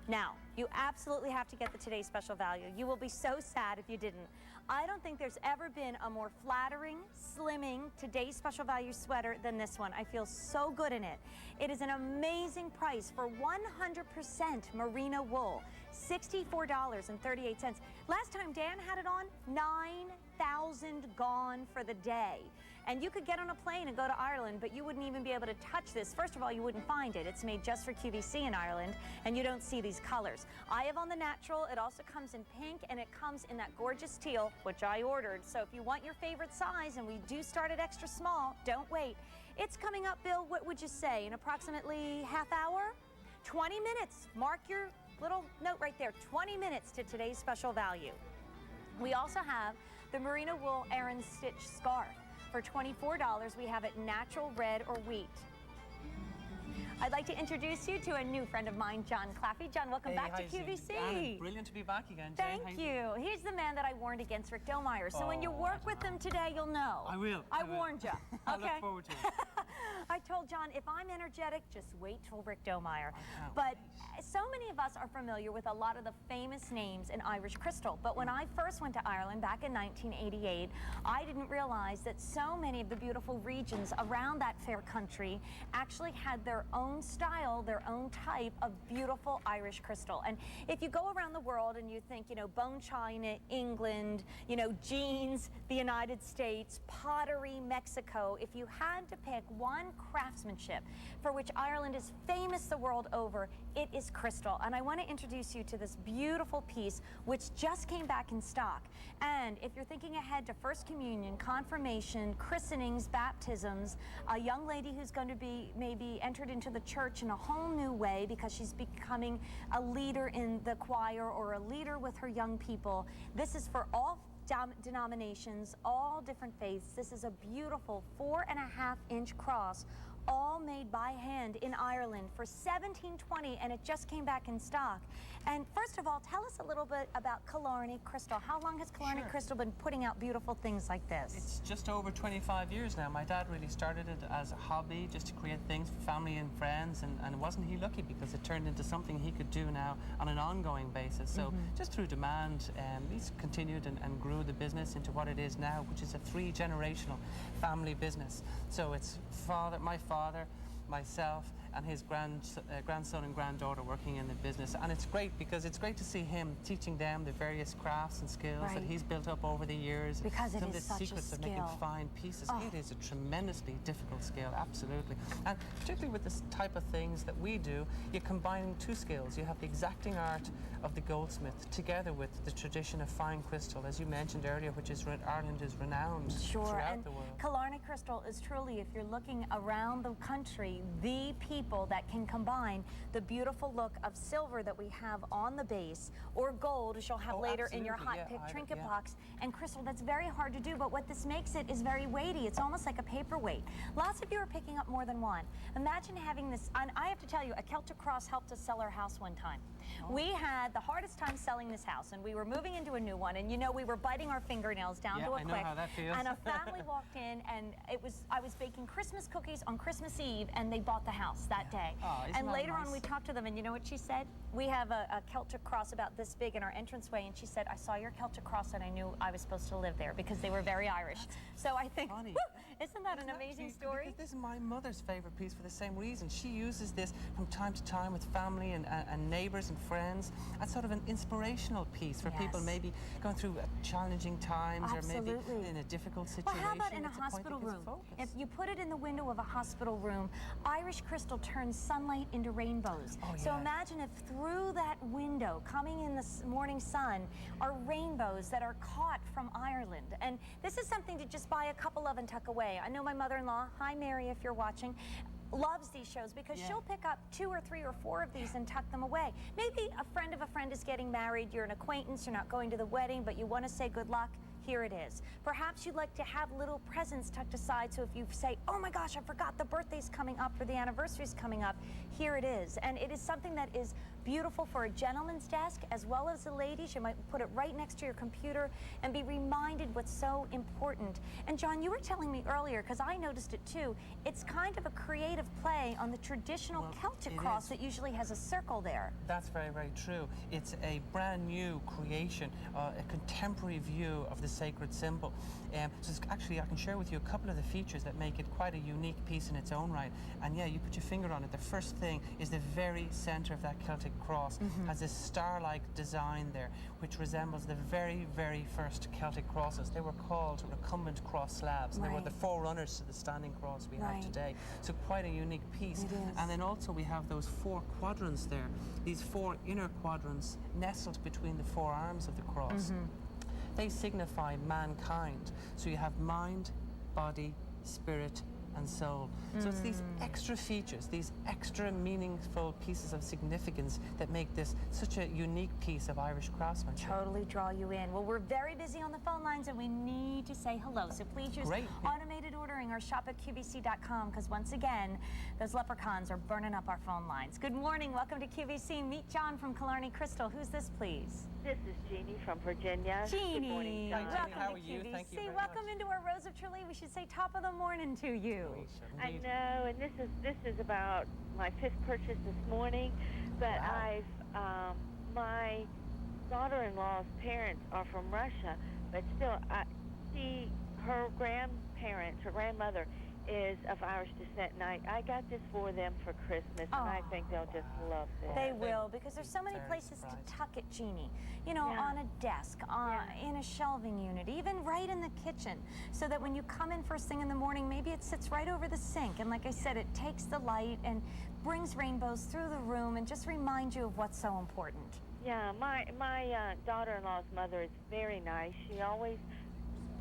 Now, you absolutely have to get the Today's Special Value. You will be so sad if you didn't. I don't think there's ever been a more flattering, slimming Today's Special Value sweater than this one. I feel so good in it. It is an amazing price for 100% merino wool, $64.38. Last time Dan had it on, 9,000 gone for the day. And you could get on a plane and go to Ireland, but you wouldn't even be able to touch this. First of all, you wouldn't find it. It's made just for QVC in Ireland, and you don't see these colors. I have on the natural. It also comes in pink, and it comes in that gorgeous teal, which I ordered. So if you want your favorite size, and we do start at extra small, don't wait. It's coming up, Bill, what would you say, in approximately half hour? 20 minutes. Mark your little note right there, 20 minutes to Today's Special Value. We also have the merino wool Aran stitch scarf. For $24, we have it natural red or wheat. I'd like to introduce you to a new friend of mine, John Claffey. John, welcome back to QVC. Anna, brilliant to be back again, Jane. Thank you. He's the man that I warned against Rick Domeyer. So when you work with him today, you'll know. I will. I warned you. I Okay. look forward to it. I told John, if I'm energetic, just wait till Rick Domeyer. But so many of us are familiar with a lot of the famous names in Irish crystal. But when I first went to Ireland back in 1988, I didn't realize that so many of the beautiful regions around that fair country actually had their own style, their own type of beautiful Irish crystal. And if you go around the world and you think, you know, bone china, England, you know, jeans, the United States, pottery, Mexico, if you had to pick one craftsmanship for which Ireland is famous the world over, it is crystal. And I want to introduce you to this beautiful piece which just came back in stock. And if you're thinking ahead to First Communion, confirmation, christenings, baptisms, a young lady who's going to be maybe entered into the church in a whole new way because she's becoming a leader in the choir or a leader with her young people, this is for all denominations, all different faiths. This is a beautiful 4.5-inch cross, all made by hand in Ireland for $17.20, and it just came back in stock. And first of all, tell us a little bit about Killarney Crystal. How long has Killarney Crystal been putting out beautiful things like this? It's just over 25 years now. My dad really started it as a hobby, just to create things for family and friends, and wasn't he lucky because it turned into something he could do now on an ongoing basis. So just through demand, he's continued and grew the business into what it is now, which is a 3-generational family business. So it's my father, myself, and his grandson and granddaughter working in the business. And it's great because it's great to see him teaching them the various crafts and skills that he's built up over the years. Because it is some of the secrets of making fine pieces. It is a tremendously difficult skill, absolutely. And particularly with this type of things that we do, you're combining two skills. You have the exacting art of the goldsmith together with the tradition of fine crystal, as you mentioned earlier, which is Ireland is renowned throughout the world. Killarney Crystal is truly, if you're looking around the country, the people that can combine the beautiful look of silver that we have on the base, or gold, as you'll have later in your hot pick trinket box, and crystal. That's very hard to do, but what this makes it is very weighty. It's almost like a paperweight. Lots of you are picking up more than one. Imagine having this, and I have to tell you, a Celtic cross helped us sell our house one time. We had the hardest time selling this house, and we were moving into a new one, and you know, we were biting our fingernails down to a quick. I know how that feels. And a family walked in, and I was baking Christmas cookies on Christmas Eve, and they bought the house that day. Oh, and later on we talked to them, and you know what she said? We have a Celtic cross about this big in our entranceway, and she said, I saw your Celtic cross and I knew I was supposed to live there because they were very Irish. So I think, funny. Isn't that an amazing story? Because this is my mother's favorite piece for the same reason. She uses this from time to time with family and neighbors and friends as sort of an inspirational piece for people maybe going through challenging times or maybe in a difficult situation. Well, how about in a hospital room? If you put it in the window of a hospital room, Irish crystal turns sunlight into rainbows. So imagine if through that window, coming in the morning sun, are rainbows that are caught from Ireland. And this is something to just buy a couple of and tuck away. I know my mother-in-law, hi Mary if you're watching, loves these shows because she'll pick up 2 or 3 or 4 of these and tuck them away. Maybe a friend of a friend is getting married, you're an acquaintance, you're not going to the wedding, but you want to say good luck. Here it is. Perhaps you'd like to have little presents tucked aside, so if you say, oh my gosh, I forgot the birthday's coming up or the anniversary's coming up, here it is. And it is something that is beautiful for a gentleman's desk as well as the ladies. You might put it right next to your computer and be reminded what's so important. And John, you were telling me earlier, because I noticed it too, it's kind of a creative play on the traditional Celtic cross that usually has a circle there. That's very, very true. It's a brand new creation, a contemporary view of the sacred symbol. So actually, I can share with you a couple of the features that make it quite a unique piece in its own right. And yeah, you put your finger on it. The first thing is the very center of that Celtic cross has this star-like design there, which resembles the very, very first Celtic crosses. They were called recumbent cross slabs, and they were the forerunners to the standing cross we have today. So quite a unique piece. And then also we have those 4 quadrants there, these 4 inner quadrants nestled between the 4 arms of the cross. They signify mankind. So you have mind, body, spirit, and soul. So it's these extra features, these extra meaningful pieces of significance that make this such a unique piece of Irish craftsmanship. Totally draw you in. Well, we're very busy on the phone lines and we need to say hello. So please use automated ordering or shop at QVC.com because once again, those leprechauns are burning up our phone lines. Good morning. Welcome to QVC. Meet John from Killarney Crystal. Who's this, please? This is Jeannie from Virginia. Jeannie. Good morning, John. Welcome How are to you? QVC. Thank you very Welcome into our Rose of Tralee. We should say top of the morning to you. I know, and this is about my 5th purchase this morning, but my daughter-in-law's parents are from Russia, but still, her grandmother is of Irish descent, and I got this for them for Christmas, and I think they'll just love this. They will, because there's so many places to tuck it, Jeannie. You know, on a desk, in a shelving unit, even right in the kitchen, so that when you come in first thing in the morning, maybe it sits right over the sink, and like I said, it takes the light and brings rainbows through the room and just reminds you of what's so important. Yeah, my daughter-in-law's mother is very nice. She always...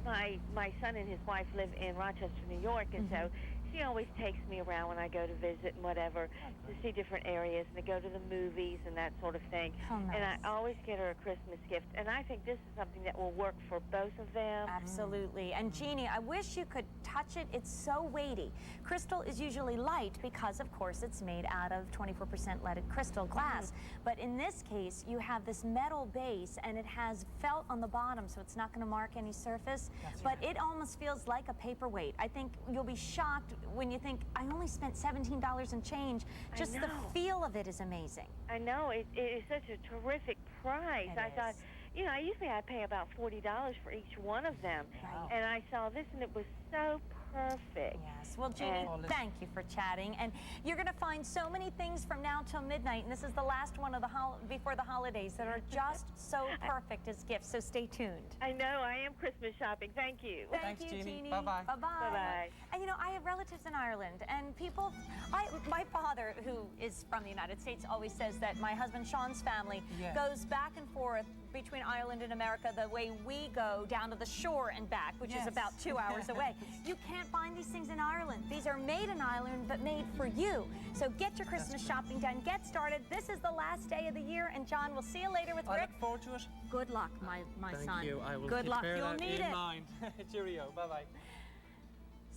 My son and his wife live in Rochester, New York, and so she always takes me around when I go to visit and whatever to see different areas and to go to the movies and that sort of thing. And I always get her a Christmas gift, and I think this is something that will work for both of them. Absolutely. And Jeannie, I wish you could touch it. It's so weighty. Crystal is usually light because, of course, it's made out of 24% leaded crystal glass. But in this case, you have this metal base, and it has felt on the bottom, so it's not going to mark any surface. But it almost feels like a paperweight. I think you'll be shocked when you think, I only spent $17 and change. Just the feel of it is amazing. I know. It is such a terrific price. I thought, you know, usually I pay about $40 for each one of them. And I saw this, and it was so perfect. Yes. Well, Jeannie, thank you for chatting. And you're going to find so many things from now till midnight, and this is the last one of the before the holidays that are just so perfect as gifts. So stay tuned. I know. I am Christmas shopping. Thank you. Thanks, Jeannie. Bye-bye. Bye-bye. Bye-bye. And you know, I have relatives in Ireland, and people, my father, who is from the United States, always says that my husband Sean's family goes back and forth between Ireland and America the way we go down to the shore and back, which is about 2 hours away. You can't find these things in Ireland. These are made in Ireland, but made for you. So get your Christmas shopping done. Get started. This is the last day of the year, and John, we'll see you later with Rick. I look forward to it. Good luck, my son. Thank you. I will Good luck. bear You'll that need in it. mind. Cheerio. Bye-bye.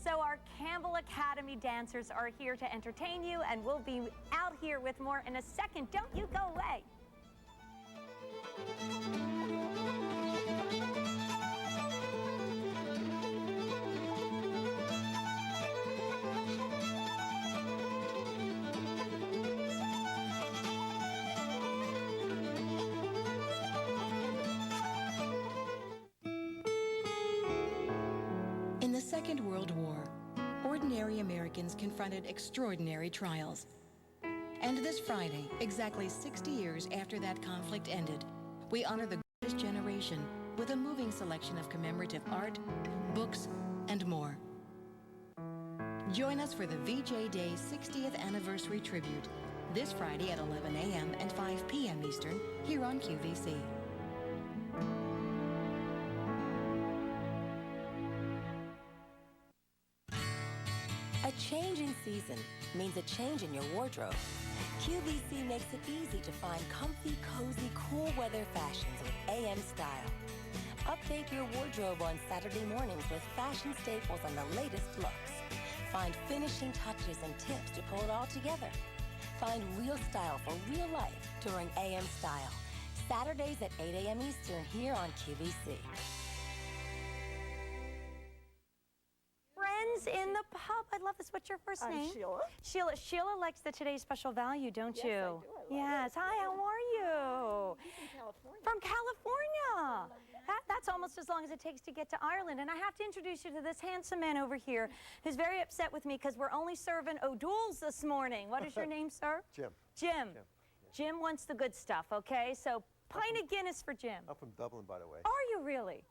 So our Campbell Academy dancers are here to entertain you, and we'll be out here with more in a second. Don't you go away. Second World War, ordinary Americans confronted extraordinary trials. And this Friday, exactly 60 years after that conflict ended, we honor the greatest generation with a moving selection of commemorative art, books, and more. Join us for the VJ Day 60th Anniversary Tribute this Friday at 11 a.m. and 5 p.m. Eastern here on QVC. A change in season means a change in your wardrobe. QVC makes it easy to find comfy, cozy, cool weather fashions with AM style. Update your wardrobe on Saturday mornings with fashion staples and the latest looks. Find finishing touches and tips to pull it all together. Find real style for real life during AM Style. Saturdays at 8 a.m. Eastern here on QVC. Friends in the pub. I love this. What's your first name? Sheila. Sheila likes the Today's Special Value, don't you? Yes, I do. Yes. Hi, how are you? From California. That's almost as long as it takes to get to Ireland. And I have to introduce you to this handsome man over here who's very upset with me because we're only serving O'Douls this morning. What is your name, sir? Jim. Jim. Jim wants the good stuff, okay? So pint of Guinness for Jim. I'm from Dublin, by the way. Are you really?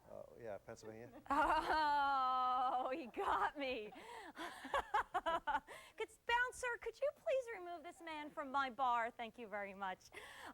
Yeah, Pennsylvania. Oh, he got me. Bouncer, could you please remove this man from my bar? Thank you very much.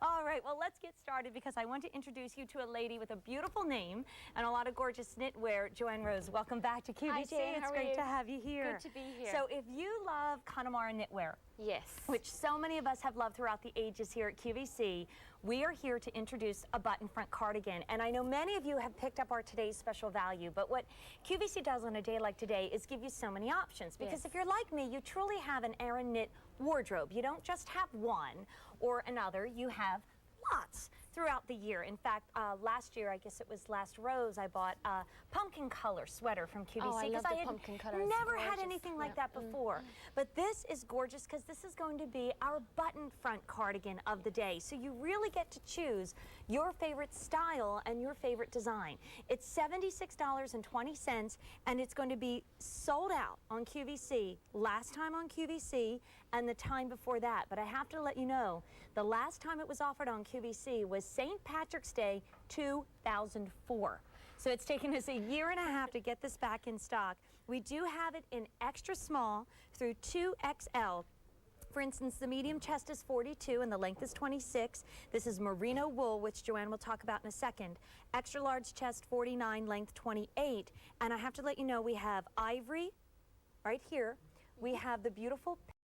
All right, well, let's get started because I want to introduce you to a lady with a beautiful name and a lot of gorgeous knitwear. Joanne Rose, welcome back to QVC. Hi, Jane. It's How are great you? to have you here. Good to be here. So if you love Connemara knitwear, yes, which so many of us have loved throughout the ages here at QVC, we are here to introduce a button front cardigan. And I know many of you have picked up our Today's Special Value, but what QVC does on a day like today is give you so many options. Because if you're like me, you truly have an Aran knit wardrobe. You don't just have one or another, you have lots throughout the year. In fact, last year, I guess it was last Rose, I bought a pumpkin color sweater from QVC because I had never had anything like that before. But this is gorgeous because this is going to be our button front cardigan of the day. So you really get to choose your favorite style and your favorite design. It's $76.20 and it's going to be sold out on QVC, last time on QVC and the time before that. But I have to let you know, the last time it was offered on QVC was St. Patrick's Day 2004. So it's taken us a year and a half to get this back in stock. We do have it in extra small through 2XL. For instance, the medium chest is 42 and the length is 26. This is merino wool, which Joanne will talk about in a second. Extra large chest 49, length 28. And I have to let you know we have ivory right here. We have the beautiful